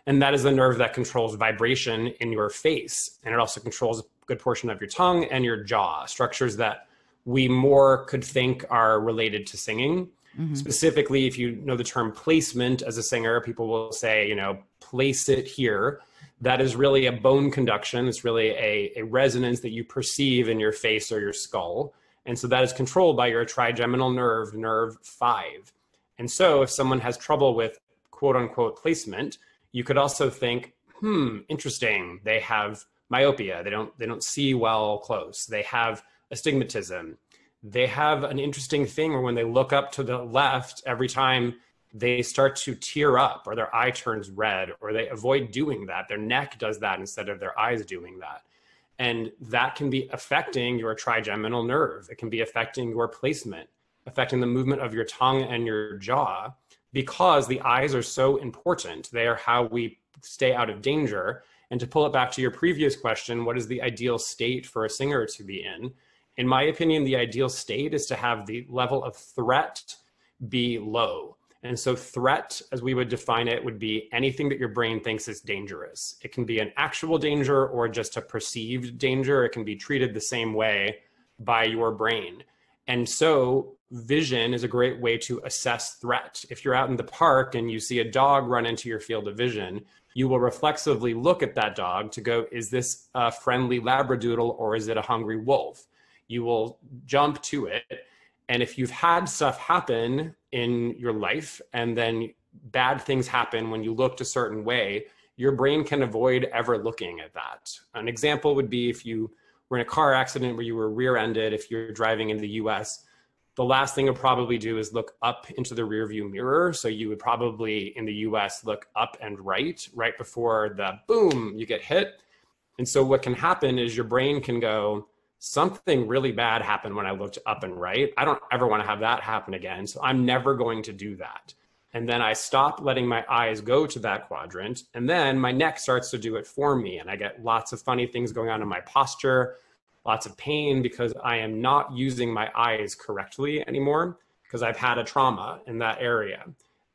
And that is the nerve that controls vibration in your face. And it also controls a good portion of your tongue and your jaw, structures that we more could think are related to singing. Specifically, if you know the term placement as a singer, people will say, you know, place it here. That is really a bone conduction. It's really a resonance that you perceive in your face or your skull. And so that is controlled by your trigeminal nerve, nerve 5. And so if someone has trouble with quote unquote placement, you could also think, interesting. They have myopia. They don't see well close. They have astigmatism. They have an interesting thing where when they look up to the left, every time they start to tear up or their eye turns red, or they avoid doing that. Their neck does that instead of their eyes doing that. And that can be affecting your trigeminal nerve. It can be affecting your placement, affecting the movement of your tongue and your jaw, because the eyes are so important. They are how we stay out of danger. And to pull it back to your previous question, what is the ideal state for a singer to be in? In my opinion, the ideal state is to have the level of threat be low. And so threat, as we would define it, would be anything that your brain thinks is dangerous. It can be an actual danger or just a perceived danger. It can be treated the same way by your brain. And so vision is a great way to assess threat. If you're out in the park and you see a dog run into your field of vision, you will reflexively look at that dog to go, is this a friendly Labradoodle or is it a hungry wolf? You will jump to it. And if you've had stuff happen in your life and then bad things happen when you looked a certain way, your brain can avoid ever looking at that. An example would be if you were in a car accident where you were rear-ended, if you're driving in the US, the last thing you'll probably do is look up into the rearview mirror. So you would probably, in the US, look up and right before the boom, you get hit. And so what can happen is your brain can go, something really bad happened when I looked up and right. I don't ever want to have that happen again. So I'm never going to do that. And then I stop letting my eyes go to that quadrant. And then my neck starts to do it for me. And I get lots of funny things going on in my posture, lots of pain because I am not using my eyes correctly anymore because I've had a trauma in that area.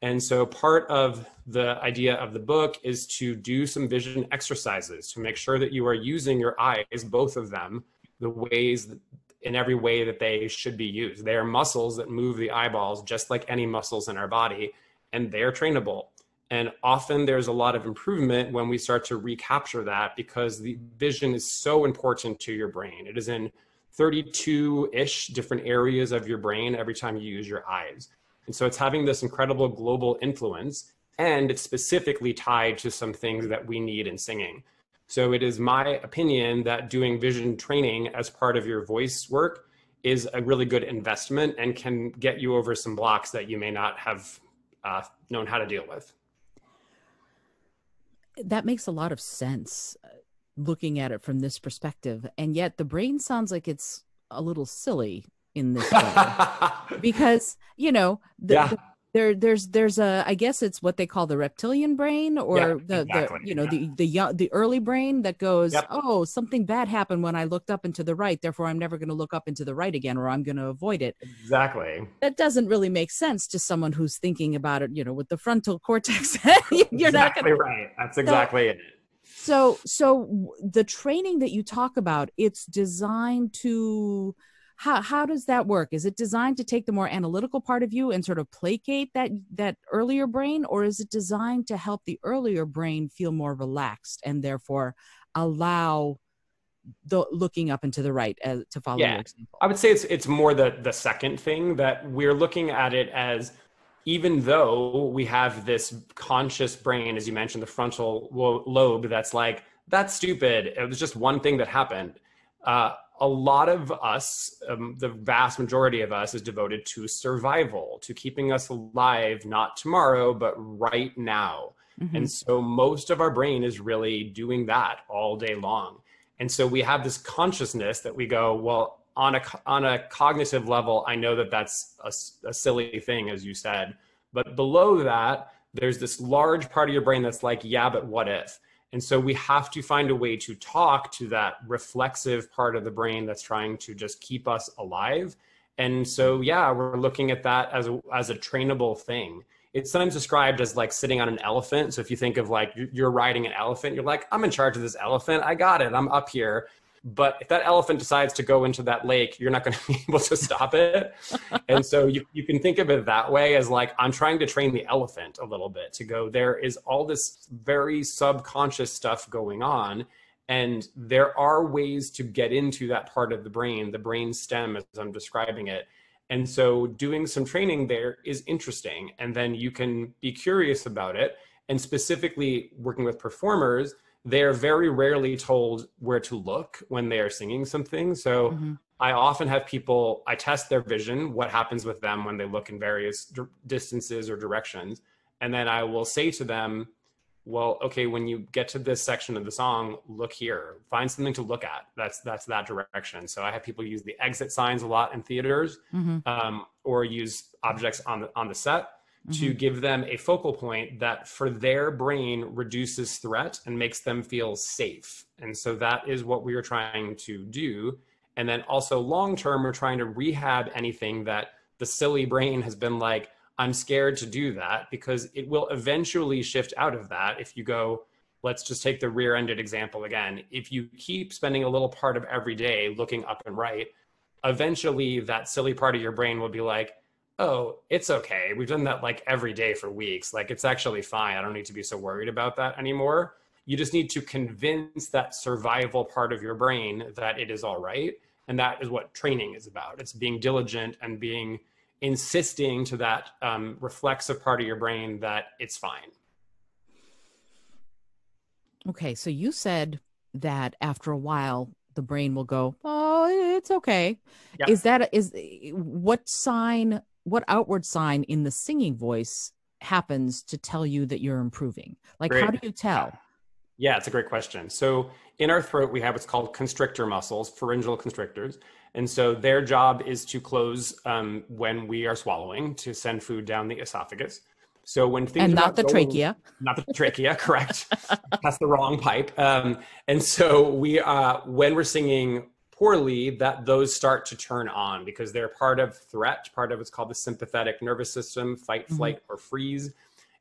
And so part of the idea of the book is to do some vision exercises to make sure that you are using your eyes, both of them, the ways in every way that they should be used. They are muscles that move the eyeballs just like any muscles in our body, and they're trainable. And often there's a lot of improvement when we start to recapture that because the vision is so important to your brain. It is in 32-ish different areas of your brain every time you use your eyes. And so it's having this incredible global influence, and it's specifically tied to some things that we need in singing. So it is my opinion that doing vision training as part of your voice work is a really good investment and can get you over some blocks that you may not have known how to deal with. That makes a lot of sense, looking at it from this perspective. And yet the brain sounds like it's a little silly in this way. Because, you know, there's a, I guess it's what they call the reptilian brain, or the early brain that goes, oh, something bad happened when I looked up and to the right, therefore I'm never going to look up and to the right again, or I'm going to avoid it. Exactly. That doesn't really make sense to someone who's thinking about it, you know, with the frontal cortex. You're exactly not gonna... right. That's exactly it. So the training that you talk about, it's designed to, how does that work? Is it designed to take the more analytical part of you and sort of placate that earlier brain, or is it designed to help the earlier brain feel more relaxed and therefore allow the looking up and to the right, to follow your example? I would say it's more the second thing, that we're looking at it as, even though we have this conscious brain, as you mentioned, the frontal lobe, that's like, that's stupid, it was just one thing that happened. A lot of us, the vast majority of us, is devoted to survival, to keeping us alive, not tomorrow, but right now. Mm-hmm. And so most of our brain is really doing that all day long. And so we have this consciousness that we go, well, on a cognitive level, I know that that's a silly thing, as you said. But below that, there's this large part of your brain that's like, yeah, but what if? And so we have to find a way to talk to that reflexive part of the brain that's trying to just keep us alive. And so, yeah, we're looking at that as a trainable thing. It's sometimes described as like sitting on an elephant. So if you think of like you're riding an elephant, you're like, I'm in charge of this elephant. I got it. I'm up here. But if that elephant decides to go into that lake, you're not going to be able to stop it. And so you can think of it that way, as like, I'm trying to train the elephant a little bit to go, there is all this very subconscious stuff going on. And there are ways to get into that part of the brain stem, as I'm describing it. And so doing some training there is interesting. And then you can be curious about it. And specifically working with performers, they're very rarely told where to look when they are singing something. So I often have people, I test their vision, what happens with them when they look in various distances or directions. And then I will say to them, well, okay, when you get to this section of the song, look here, find something to look at. That's that direction. So I have people use the exit signs a lot in theaters, or use objects on the set to give them a focal point that for their brain reduces threat and makes them feel safe. And so that is what we are trying to do. And then also long-term, we're trying to rehab anything that the silly brain has been like, I'm scared to do that, because it will eventually shift out of that. If you go, let's just take the rear-ended example again. If you keep spending a little part of every day looking up and right, eventually that silly part of your brain will be like, oh, it's okay. We've done that like every day for weeks. Like, it's actually fine. I don't need to be so worried about that anymore. You just need to convince that survival part of your brain that it is all right. And that is what training is about. It's being diligent and insisting to that reflexive part of your brain that it's fine. Okay. So you said that after a while, the brain will go, oh, it's okay. Yep. What outward sign in the singing voice happens to tell you that you're improving? Like, How do you tell? Yeah, it's a great question. So in our throat, we have what's called constrictor muscles, pharyngeal constrictors. And so their job is to close when we are swallowing, to send food down the esophagus. So when things and not the trachea, not the trachea, correct? That's the wrong pipe. And so when we're singing poorly, those start to turn on, because they're part of threat, part of what's called the sympathetic nervous system, fight, flight, or freeze.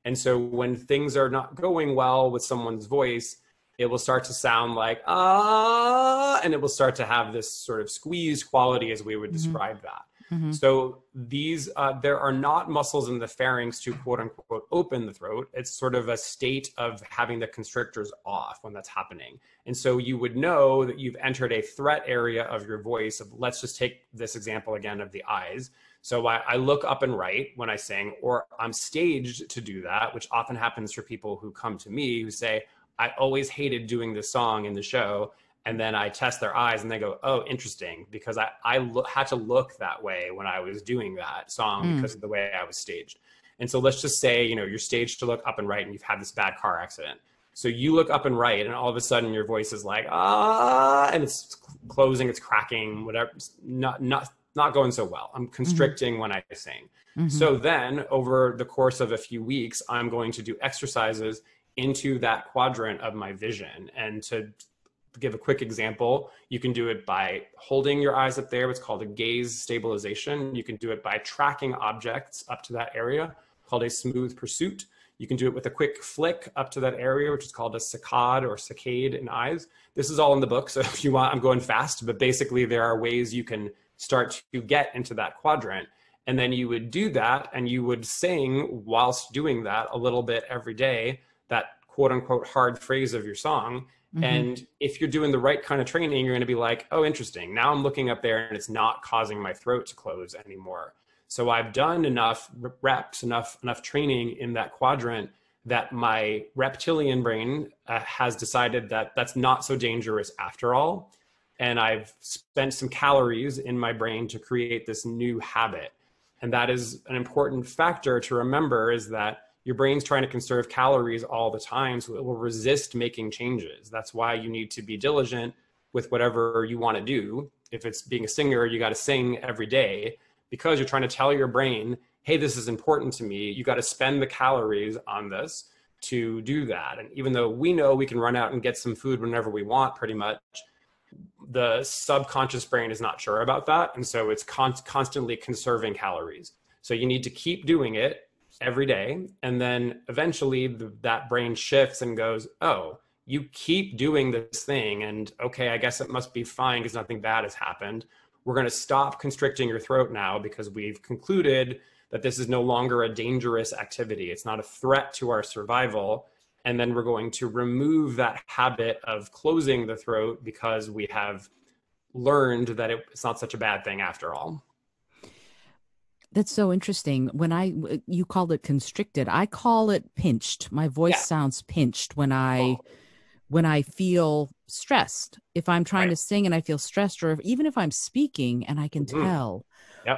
And so when things are not going well with someone's voice, it will start to sound like, and it will start to have this sort of squeeze quality, as we would describe that. Mm-hmm. So these, there are not muscles in the pharynx to quote unquote open the throat. It's sort of a state of having the constrictors off when that's happening. And so you would know that you've entered a threat area of your voice. Let's just take this example again of the eyes. So I look up and right when I sing, or I'm staged to do that, which often happens for people who come to me who say, I always hated doing this song in the show. And then I test their eyes and they go, oh, interesting, because I had to look that way when I was doing that song because of the way I was staged. And so let's just say, you know, you're staged to look up and right and you've had this bad car accident. So you look up and right and all of a sudden your voice is like, ah, and it's closing, it's cracking, whatever, not going so well. I'm constricting when I sing. So then over the course of a few weeks, I'm going to do exercises into that quadrant of my vision. And to give a quick example, you can do it by holding your eyes up there, what's called a gaze stabilization. You can do it by tracking objects up to that area, called a smooth pursuit. You can do it with a quick flick up to that area, which is called a saccade or saccade in eyes. This is all in the book, so if you want, I'm going fast, but basically there are ways you can start to get into that quadrant. And then you would do that and you would sing whilst doing that a little bit every day, that quote unquote hard phrase of your song. And if you're doing the right kind of training, you're going to be like, oh, interesting. Now I'm looking up there and it's not causing my throat to close anymore. So I've done enough reps, enough training in that quadrant that my reptilian brain has decided that that's not so dangerous after all. And I've spent some calories in my brain to create this new habit. And that is an important factor to remember, is that your brain's trying to conserve calories all the time, so it will resist making changes. That's why you need to be diligent with whatever you want to do. If it's being a singer, you got to sing every day, because you're trying to tell your brain, hey, this is important to me. You got to spend the calories on this to do that. And even though we know we can run out and get some food whenever we want, pretty much, the subconscious brain is not sure about that. And so it's constantly conserving calories. So you need to keep doing it every day. And then eventually that brain shifts and goes, oh, you keep doing this thing. And okay, I guess it must be fine because nothing bad has happened. We're going to stop constricting your throat now because we've concluded that this is no longer a dangerous activity. It's not a threat to our survival. And then we're going to remove that habit of closing the throat because we have learned that it's not such a bad thing after all. That's so interesting. You called it constricted. I call it pinched. My voice sounds pinched when I feel stressed. If I'm trying to sing and I feel stressed, or even if I'm speaking and I can tell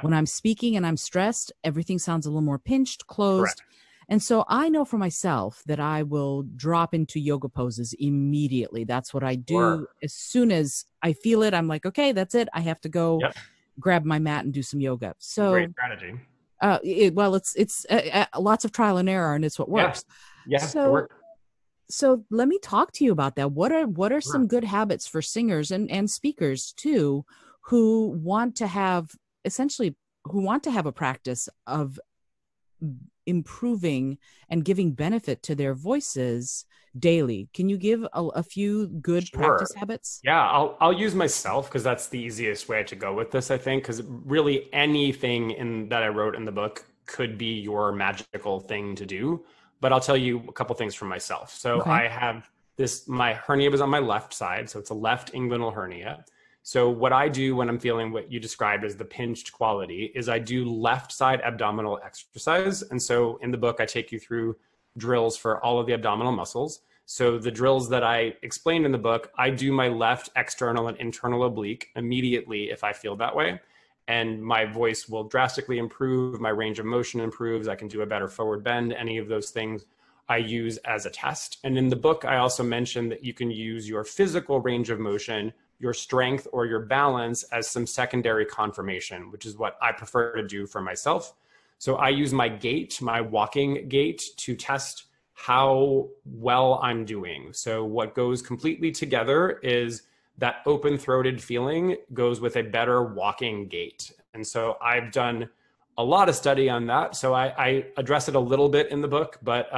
when I'm speaking and I'm stressed, everything sounds a little more pinched, closed. Correct. And so I know for myself that I will drop into yoga poses immediately. That's what I do. As soon as I feel it, I'm like, okay, that's it. I have to go grab my mat and do some yoga. So great strategy. It's lots of trial and error, and it's what works. So let me talk to you about that. What are some good habits for singers and speakers too, who want to have a practice of improving and giving benefit to their voices daily? Can you give a few good practice habits? Yeah, I'll use myself because that's the easiest way to go with this, I think, because really anything that I wrote in the book could be your magical thing to do. But I'll tell you a couple things from myself. So I have my hernia was on my left side. So it's a left inguinal hernia. So what I do when I'm feeling what you described as the pinched quality is I do left side abdominal exercise. And so in the book, I take you through drills for all of the abdominal muscles. So the drills that I explained in the book, I do my left external and internal oblique immediately if I feel that way. And my voice will drastically improve. My range of motion improves. I can do a better forward bend. Any of those things I use as a test. And in the book, I also mentioned that you can use your physical range of motion, your strength, or your balance as some secondary confirmation, which is what I prefer to do for myself. So I use my gait, my walking gait, to test how well I'm doing. So what goes completely together is that open-throated feeling goes with a better walking gait. And so I've done a lot of study on that. So I address it a little bit in the book, but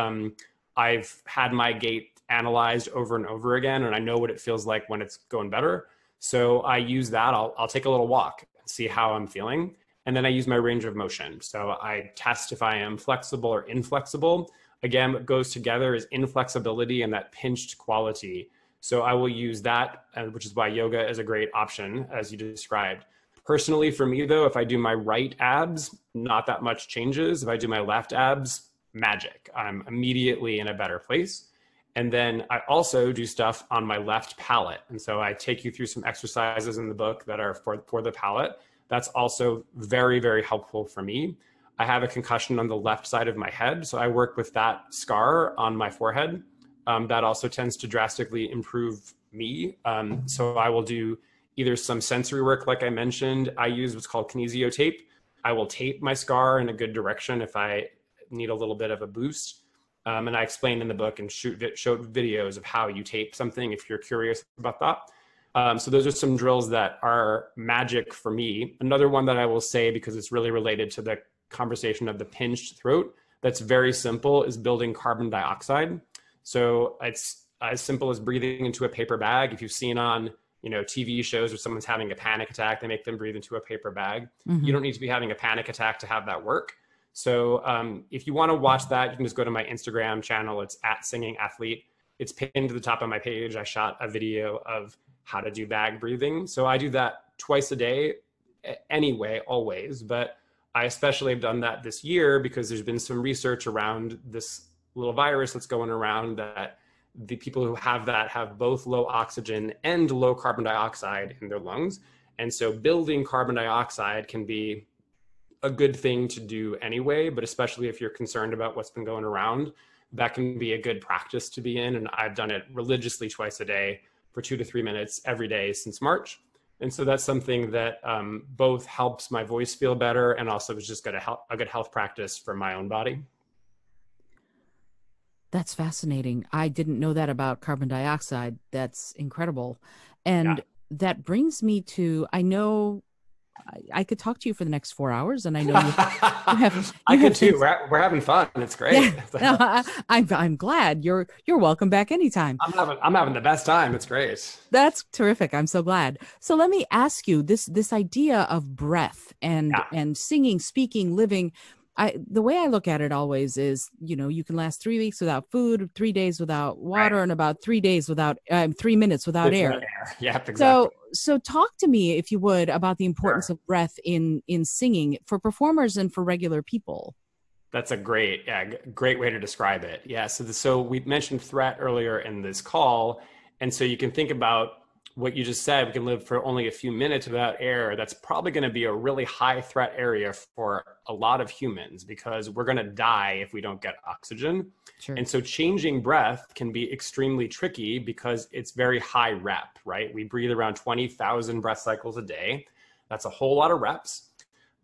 I've had my gait analyzed over and over again, and I know what it feels like when it's going better. So I use that. I'll take a little walk and see how I'm feeling. And then I use my range of motion. So I test if I am flexible or inflexible. Again, what goes together is inflexibility and that pinched quality. So I will use that, which is why yoga is a great option, as you described. Personally, for me, though, if I do my right abs, not that much changes. If I do my left abs, magic. I'm immediately in a better place. And then I also do stuff on my left palate. And so I take you through some exercises in the book that are for the palate. That's also very, very helpful for me. I have a concussion on the left side of my head, so I work with that scar on my forehead. That also tends to drastically improve me. So I will do either some sensory work, like I mentioned. I use what's called kinesio tape. I will tape my scar in a good direction if I need a little bit of a boost. And I explained in the book and showed videos of how you tape something if you're curious about that. So those are some drills that are magic for me. Another one that I will say, because it's really related to the conversation of the pinched throat, that's very simple, is building carbon dioxide. So it's as simple as breathing into a paper bag. If you've seen on TV shows where someone's having a panic attack, they make them breathe into a paper bag. Mm-hmm. You don't need to be having a panic attack to have that work. So if you want to watch that, you can just go to my Instagram channel. It's @singingathlete. It's pinned to the top of my page. I shot a video of how to do bag breathing. So I do that twice a day anyway, always. But I especially have done that this year because there's been some research around this little virus that's going around that the people who have that have both low oxygen and low carbon dioxide in their lungs. And so building carbon dioxide can be a good thing to do anyway, but especially if you're concerned about what's been going around, that can be a good practice to be in. And I've done it religiously twice a day for 2 to 3 minutes every day since March. And so that's something that both helps my voice feel better and also is just a good health practice for my own body. That's fascinating. I didn't know that about carbon dioxide. That's incredible. And that brings me to, I know I could talk to you for the next 4 hours, and I know you have. I could too. We're having fun. It's great. Yeah. No, I'm glad. You're welcome back anytime. I'm having the best time. It's great. That's terrific. I'm so glad. So let me ask you this idea of breath and singing, speaking, living. The way I look at it always is, you can last 3 weeks without food, 3 days without water, and about 3 days without 3 minutes without air. Yeah, exactly. So talk to me, if you would, about the importance of breath in singing for performers and for regular people. That's a great way to describe it. Yeah. So we mentioned threat earlier in this call. And so you can think about what you just said. We can live for only a few minutes without air. That's probably going to be a really high threat area for a lot of humans because we're going to die if we don't get oxygen. Sure. And so changing breath can be extremely tricky because it's very high rep, right? We breathe around 20,000 breath cycles a day. That's a whole lot of reps,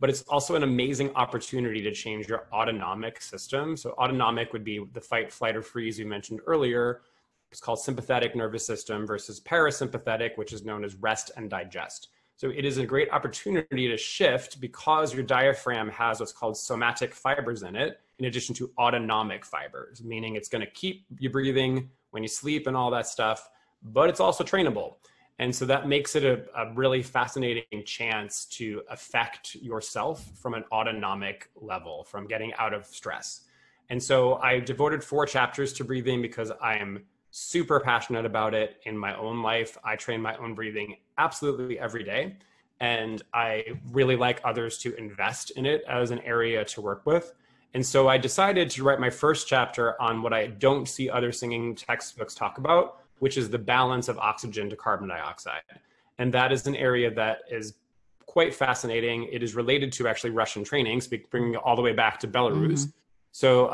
but it's also an amazing opportunity to change your autonomic system. So autonomic would be the fight, flight, or freeze you mentioned earlier. It's called sympathetic nervous system versus parasympathetic, which is known as rest and digest. So it is a great opportunity to shift because your diaphragm has what's called somatic fibers in it, in addition to autonomic fibers, meaning it's going to keep you breathing when you sleep and all that stuff, but it's also trainable. And so that makes it a really fascinating chance to affect yourself from an autonomic level, from getting out of stress. And so I devoted 4 chapters to breathing because I am super passionate about it in my own life. I train my own breathing absolutely every day. And I really like others to invest in it as an area to work with. And so I decided to write my first chapter on what I don't see other singing textbooks talk about, which is the balance of oxygen to carbon dioxide. And that is an area that is quite fascinating. It is related to actually Russian training, bringing it all the way back to Belarus. Mm-hmm. So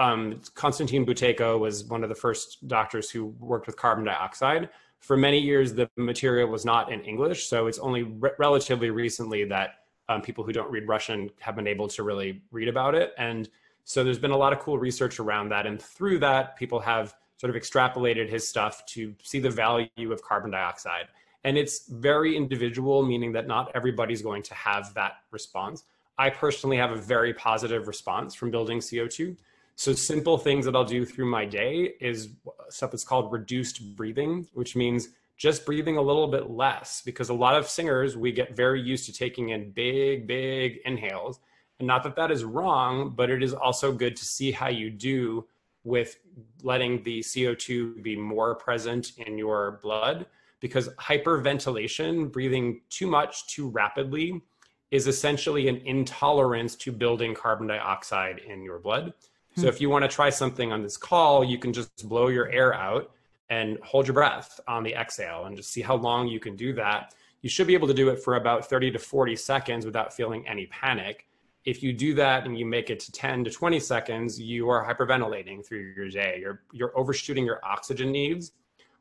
Konstantin Buteyko was one of the first doctors who worked with carbon dioxide. For many years, the material was not in English. So it's only relatively recently that people who don't read Russian have been able to really read about it. And so there's been a lot of cool research around that. And through that, people have sort of extrapolated his stuff to see the value of carbon dioxide. And it's very individual, meaning that not everybody's going to have that response. I personally have a very positive response from building CO2. So simple things that I'll do through my day is stuff that's called reduced breathing, which means just breathing a little bit less, because a lot of singers, we get very used to taking in big, big inhales. And not that that is wrong, but it is also good to see how you do with letting the CO2 be more present in your blood, because hyperventilation, breathing too much too rapidly, is essentially an intolerance to building carbon dioxide in your blood. So if you want to try something on this call, you can just blow your air out and hold your breath on the exhale and just see how long you can do that. You should be able to do it for about 30 to 40 seconds without feeling any panic. If you do that and you make it to 10 to 20 seconds, you are hyperventilating through your day. You're overshooting your oxygen needs,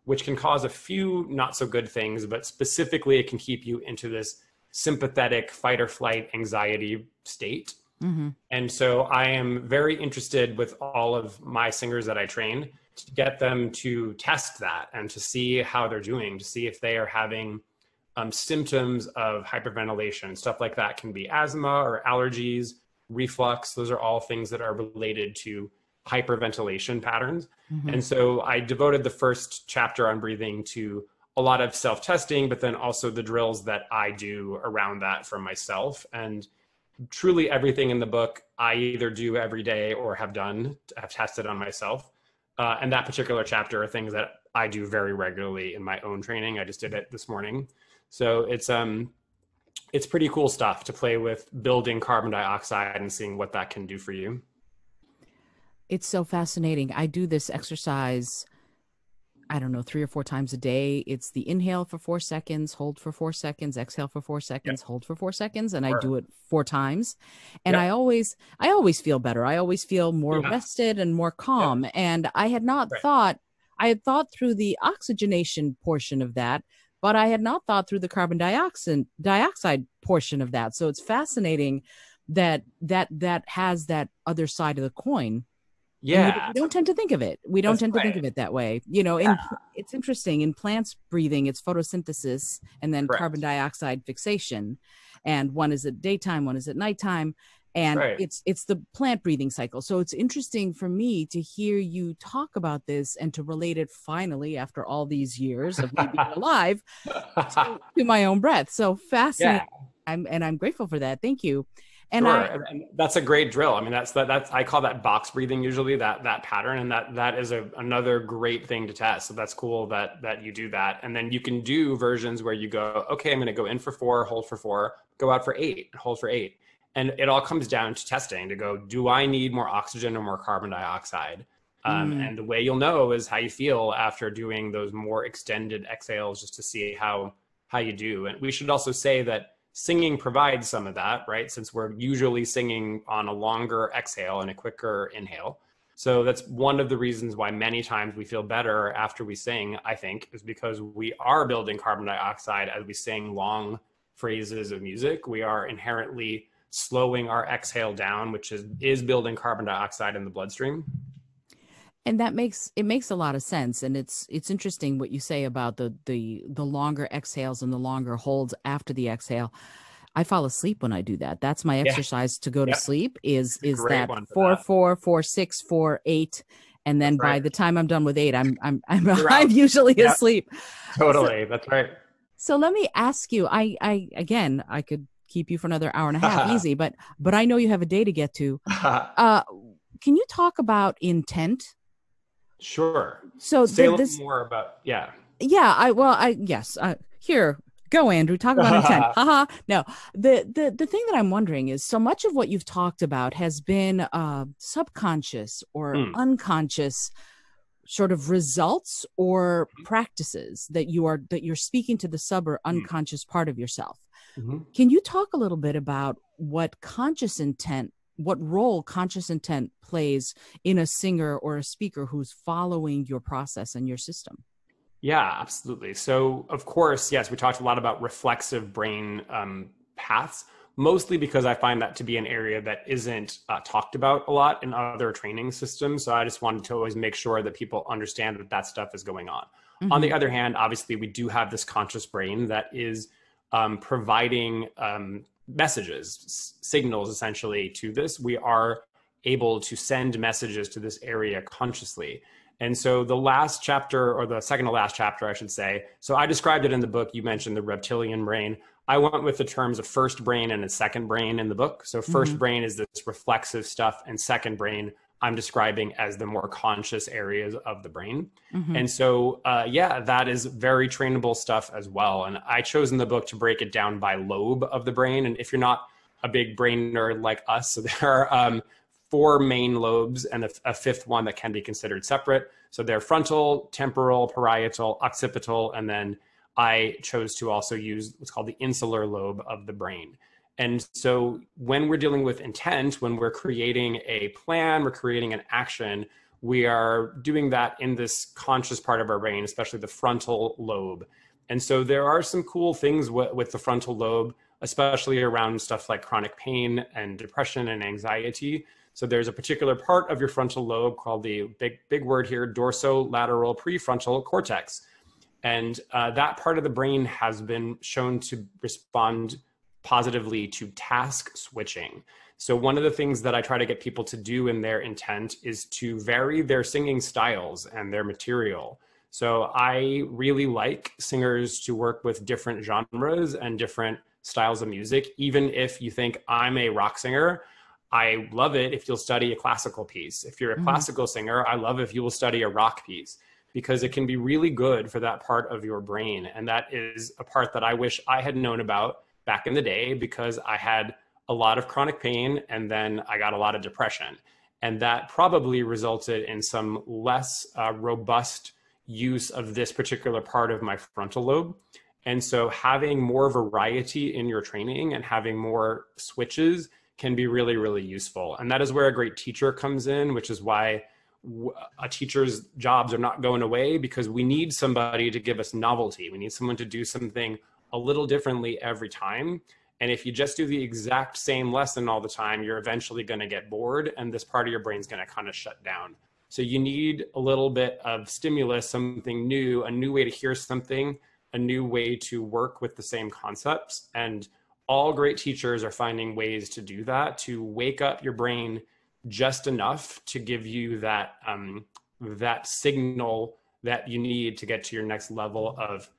which can cause a few not so good things, but specifically it can keep you into this sympathetic fight or flight anxiety state. Mm-hmm. And so I am very interested with all of my singers that I train to get them to test that and to see how they're doing, to see if they are having symptoms of hyperventilation. Stuff like that can be asthma or allergies, reflux. Those are all things that are related to hyperventilation patterns. Mm-hmm. And so I devoted the first chapter on breathing to a lot of self-testing, but then also the drills that I do around that for myself. And truly everything in the book I either do every day or have tested on myself. And that particular chapter are things that I do very regularly in my own training. I just did it this morning. So it's pretty cool stuff to play with building carbon dioxide and seeing what that can do for you. It's so fascinating. I do this exercise, I don't know, 3 or 4 times a day. It's the inhale for 4 seconds, hold for 4 seconds, exhale for 4 seconds, hold for 4 seconds. And I do it 4 times. And I always feel better. I always feel more rested and more calm. And I had not thought, I had thought through the oxygenation portion of that, but I had not thought through the carbon dioxide portion of that. So it's fascinating that has that other side of the coin. Yeah. We don't tend to think of it. We don't tend to think of it that way. You know, it's interesting. In plants breathing, it's photosynthesis and then carbon dioxide fixation. And one is at daytime, one is at nighttime. And it's the plant breathing cycle. So it's interesting for me to hear you talk about this and to relate it finally after all these years of me being alive to my own breath. So fascinating. Yeah. I'm grateful for that. Thank you. And and that's a great drill. I mean, that's I call that box breathing usually, that pattern, and that is another great thing to test. So that's cool that you do that. And then you can do versions where you go, okay, I'm going to go in for 4, hold for 4, go out for 8, hold for 8. And it all comes down to testing to go, do I need more oxygen or more carbon dioxide? And the way you'll know is how you feel after doing those more extended exhales, just to see how you do. And we should also say that singing provides some of that, right? Since we're usually singing on a longer exhale and a quicker inhale. So that's one of the reasons why many times we feel better after we sing, I think, is because we are building carbon dioxide as we sing long phrases of music. We are inherently slowing our exhale down, which is building carbon dioxide in the bloodstream. And it makes a lot of sense. And it's interesting what you say about the longer exhales and the longer holds after the exhale. I fall asleep when I do that. That's my exercise to go to sleep is that 4, 4, 4, 6, 4, 8. And then by the time I'm done with 8, I'm usually asleep. Totally. That's right. So let me ask you, I could keep you for another hour and a half easy, but I know you have a day to get to. Can you talk about intent? Sure. So say a little more about, yes. Here, go, Andrew, talk about intent. No, the thing that I'm wondering is, so much of what you've talked about has been subconscious or unconscious sort of results or practices that you're speaking to the sub or unconscious part of yourself. Mm-hmm. Can you talk a little bit about what role conscious intent plays in a singer or a speaker who's following your process and your system? Yeah, absolutely. So of course, yes, we talked a lot about reflexive brain paths, mostly because I find that to be an area that isn't talked about a lot in other training systems. So I just wanted to always make sure that people understand that stuff is going on. Mm-hmm. On the other hand, obviously, we do have this conscious brain that is providing messages, signals essentially to this. We are able to send messages to this area consciously. And so the last chapter, or the second to last chapter, I should say, so I described it in the book. You mentioned the reptilian brain. I went with the terms of first brain and a second brain in the book. So first brain is this reflexive stuff, and second brain I'm describing as the more conscious areas of the brain. And so, yeah, that is very trainable stuff as well. And I chose in the book to break it down by lobe of the brain. And if you're not a big brain nerd like us, so there are 4 main lobes and a fifth one that can be considered separate. So they're frontal, temporal, parietal, occipital, and then I chose to also use what's called the insular lobe of the brain. And so when we're dealing with intent, when we're creating a plan, we're creating an action, we are doing that in this conscious part of our brain, especially the frontal lobe. And so there are some cool things with the frontal lobe, especially around stuff like chronic pain and depression and anxiety. So there's a particular part of your frontal lobe called the big word here, dorsolateral prefrontal cortex. And that part of the brain has been shown to respond positively to task switching. So one of the things that I try to get people to do in their intent is to vary their singing styles and their material. So I really like singers to work with different genres and different styles of music. Even if you think I'm a rock singer, I love it if you'll study a classical piece. If you're a classical singer, I love if you will study a rock piece, because it can be really good for that part of your brain. And that is a part that I wish I had known about back in the day, because I had a lot of chronic pain and then I got a lot of depression. And that probably resulted in some less robust use of this particular part of my frontal lobe. And so having more variety in your training and having more switches can be really, really useful. And that is where a great teacher comes in, which is why a teacher's jobs are not going away, because we need somebody to give us novelty. We need someone to do something a little differently every time. And if you just do the exact same lesson all the time, you're eventually going to get bored and this part of your brain's going to kind of shut down. So you need a little bit of stimulus, something new, a new way to hear something, a new way to work with the same concepts. And all great teachers are finding ways to do that, to wake up your brain just enough to give you that that signal that you need to get to your next level of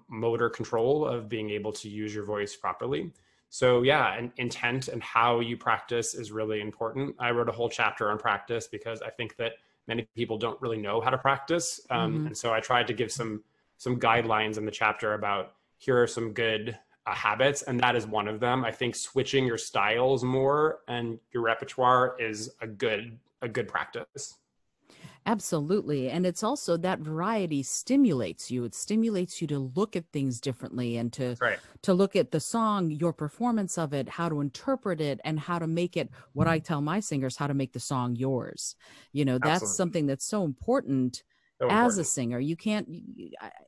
motor control, of being able to use your voice properly. So yeah, and intent and how you practice is really important. I wrote a whole chapter on practice because I think that many people don't really know how to practice. And so I tried to give some guidelines in the chapter about here are some good habits, and that is one of them. I think switching your styles more and your repertoire is a good practice. Absolutely. And it's also that variety stimulates you. It stimulates you to look at things differently and to look at the song, your performance of it, how to interpret it, and how to make it what I tell my singers, how to make the song yours. You know, that's Absolutely. something that's so important. As a singer, you can't,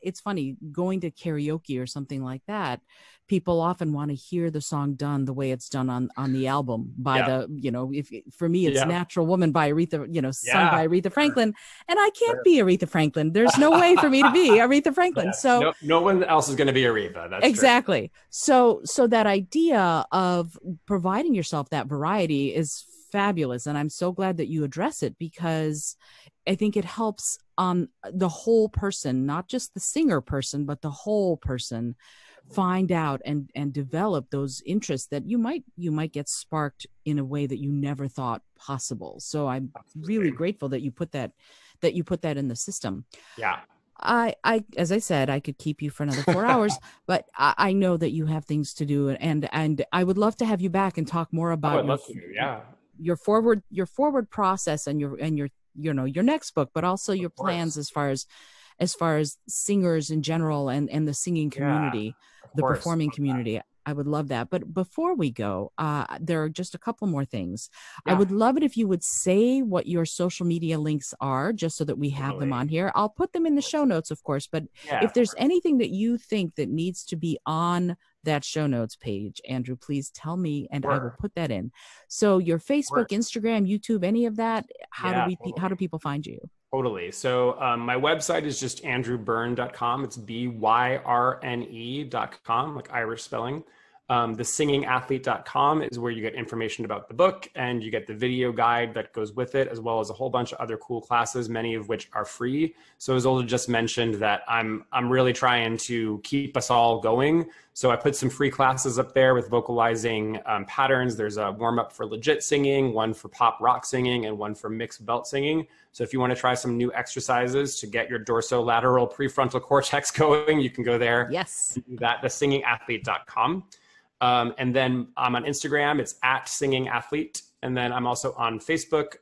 it's funny, going to karaoke or something like that, people often want to hear the song done the way it's done on the album by the, you know, if for me it's Natural Woman by Aretha, you know, sung by Aretha Franklin, and I can't be Aretha Franklin. There's no way for me to be Aretha Franklin. So no one else is going to be Aretha. That's exactly. True. So that idea of providing yourself that variety is fabulous. And I'm so glad that you address it, because I think it helps the whole person, not just the singer person, but the whole person, find out and develop those interests that you might get sparked in a way that you never thought possible. So I'm really grateful that you put that in the system. Yeah. I as I said, I could keep you for another 4 hours, but I know that you have things to do, and I would love to have you back and talk more about your forward process and your you know, your next book, but also your plans as far as singers in general and the singing community, the performing community. I would love that. But before we go, there are just a couple more things. I would love it if you would say what your social media links are, just so that we have them on here. I'll put them in the show notes, of course, but if there's anything that you think that needs to be on that show notes page, Andrew, please tell me and I will put that in. So your Facebook, Instagram, YouTube, any of that, how do people find you? Totally. So my website is just andrewbyrne.com. It's BYRNE.com, like Irish spelling. thesingingathlete.com is where you get information about the book, and you get the video guide that goes with it, as well as a whole bunch of other cool classes, many of which are free. So as Olga just mentioned, that I'm really trying to keep us all going. So I put some free classes up there with vocalizing patterns. There's a warm-up for legit singing, one for pop rock singing, and one for mixed belt singing. So if you want to try some new exercises to get your dorsolateral prefrontal cortex going, you can go there. Yes. And do that, thesingingathlete.com. And then I'm on Instagram, it's @singingathlete. And then I'm also on Facebook.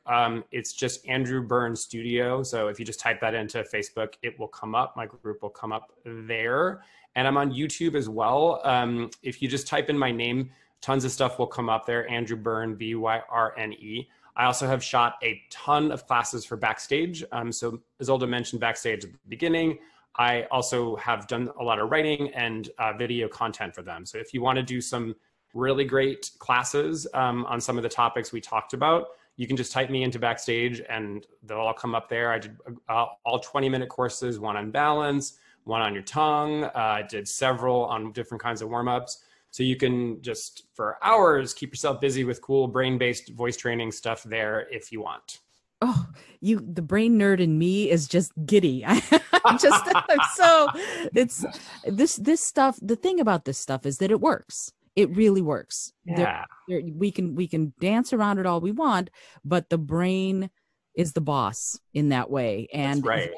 It's just Andrew Byrne Studio. So if you just type that into Facebook, it will come up. My group will come up there. And I'm on YouTube as well. If you just type in my name, tons of stuff will come up there. Andrew Byrne, Byrne. I also have shot a ton of classes for Backstage. So as Olga mentioned, Backstage at the beginning, I also have done a lot of writing and video content for them. So if you want to do some really great classes on some of the topics we talked about, you can just type me into Backstage and they'll all come up there. I did all 20-minute courses, one on balance, one on your tongue. I did several on different kinds of warm-ups. So you can just, for hours, keep yourself busy with cool brain-based voice training stuff there if you want. Oh, the brain nerd in me is just giddy. I'm it's this stuff. The thing about this stuff is that it works. It really works. Yeah. We can dance around it all we want, but the brain is the boss in that way. And right.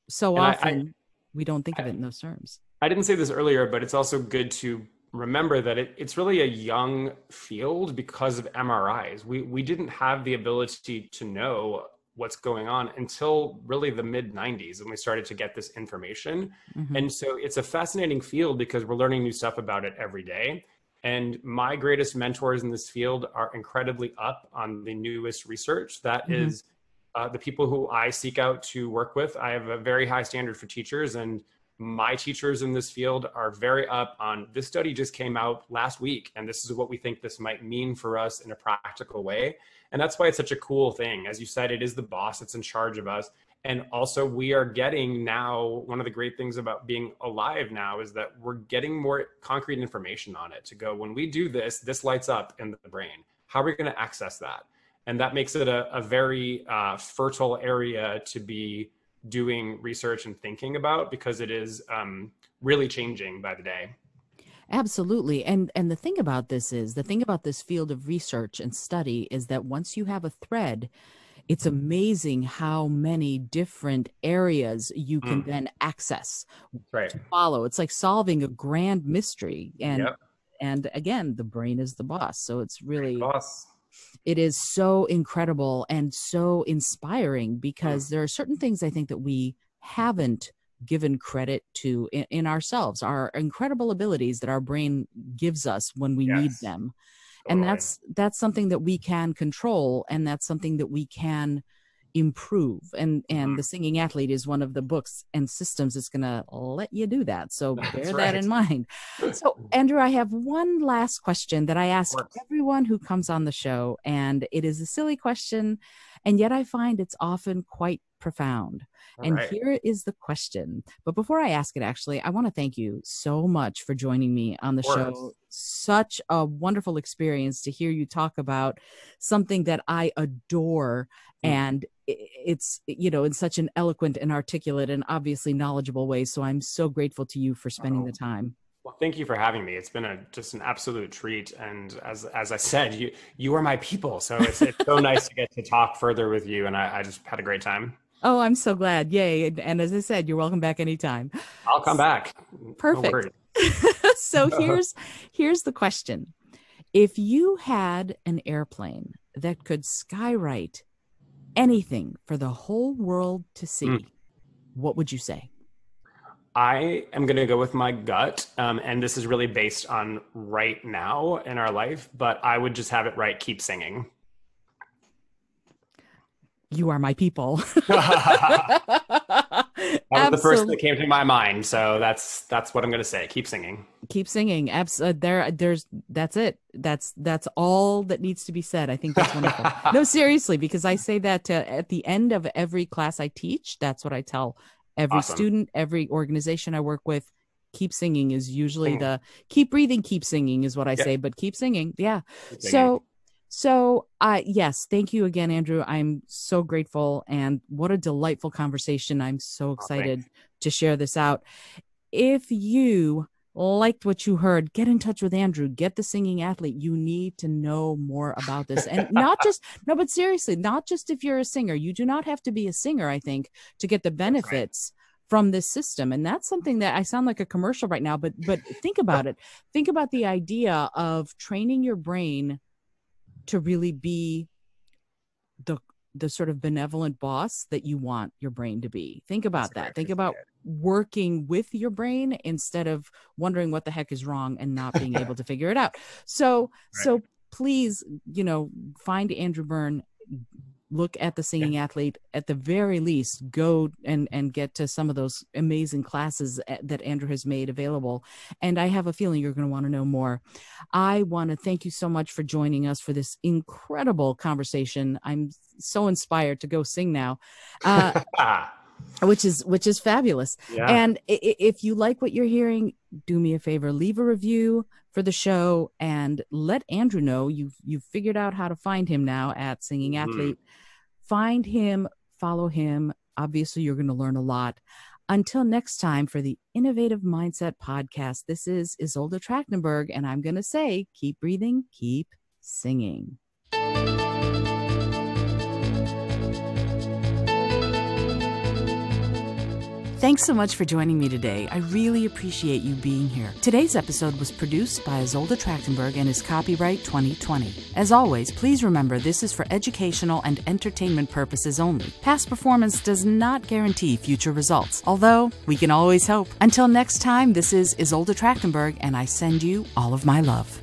So often we don't think of it in those terms. I didn't say this earlier, but it's also good to remember that it's really a young field because of MRIs. We didn't have the ability to know what's going on until really the mid-90s when we started to get this information. Mm-hmm. And so it's a fascinating field because we're learning new stuff about it every day. And my greatest mentors in this field are incredibly up on the newest research. That mm-hmm. is the people who I seek out to work with. I have a very high standard for teachers, and my teachers in this field are very up on this study just came out last week, and this is what we think this might mean for us in a practical way. And that's why it's such a cool thing. As you said, it is the boss, it's in charge of us. And also we are getting now, one of the great things about being alive now is that we're getting more concrete information on it to go, when we do this, this lights up in the brain. How are we going to access that? And that makes it a very fertile area to be doing research and thinking about, because it is really changing by the day. Absolutely. And the thing about this field of research and study is that once you have a thread, it's amazing how many different areas you can then access. Right. To follow. It's like solving a grand mystery. And yep. And again, the brain is the boss. So it's really it is so incredible and so inspiring, because there are certain things I think that we haven't given credit to in ourselves, our incredible abilities that our brain gives us when we need them. Totally. And that's something that we can control, and that's something that we can improve. And The Singing Athlete is one of the books and systems that's going to let you do that. So bear that in mind. So Andrew, I have one last question that I ask everyone who comes on the show, and it is a silly question, and yet I find it's often quite profound. Here is the question. But before I ask it, actually, I want to thank you so much for joining me on the show. Such a wonderful experience to hear you talk about something that I adore. And it's, in such an eloquent and articulate and obviously knowledgeable way. So I'm so grateful to you for spending the time. Well, thank you for having me. It's been just an absolute treat. And as I said, you are my people. So it's so nice to get to talk further with you. And I just had a great time. Oh, I'm so glad. Yay. And as I said, you're welcome back anytime. I'll come back. Perfect. No so here's the question. If you had an airplane that could skywrite anything for the whole world to see, what would you say? I am going to go with my gut. And this is really based on right now in our life, but I would just have it right. Keep singing. You are my people. That was the first that came to my mind. So that's what I'm going to say. Keep singing. Keep singing. That's it. That's all that needs to be said. I think that's wonderful. No, seriously, because I say that at the end of every class I teach. That's what I tell every student, every organization I work with. keep singing is usually the keep breathing, keep singing is what I say, but keep singing. Yeah. So yes, thank you again, Andrew. I'm so grateful, and what a delightful conversation. I'm so excited to share this out. If you liked what you heard, get in touch with Andrew, get the Singing Athlete. You need to know more about this. And not just, no, but seriously, not just if you're a singer. You do not have to be a singer, I think, to get the benefits from this system. And that's something that I sound like a commercial right now, but think about it. Think about the idea of training your brain to really be the sort of benevolent boss that you want your brain to be. Think about that. Think about working with your brain instead of wondering what the heck is wrong and not being able to figure it out. So please, find Andrew Byrne, look at the Singing Athlete, at the very least, go and get to some of those amazing classes that Andrew has made available. And I have a feeling you're going to want to know more. I want to thank you so much for joining us for this incredible conversation. I'm so inspired to go sing now, which is fabulous. Yeah. And if you like what you're hearing, do me a favor, leave a review for the show and let Andrew know you've figured out how to find him now at Singing Athlete. Find him, follow him. Obviously, you're going to learn a lot. Until next time, for the Innovative Mindset Podcast, this is Isolde Trachtenberg, and I'm going to say, keep breathing, keep singing. Thanks so much for joining me today. I really appreciate you being here. Today's episode was produced by Isolde Trachtenberg and is copyright 2020. As always, please remember this is for educational and entertainment purposes only. Past performance does not guarantee future results, although we can always hope. Until next time, this is Isolde Trachtenberg, and I send you all of my love.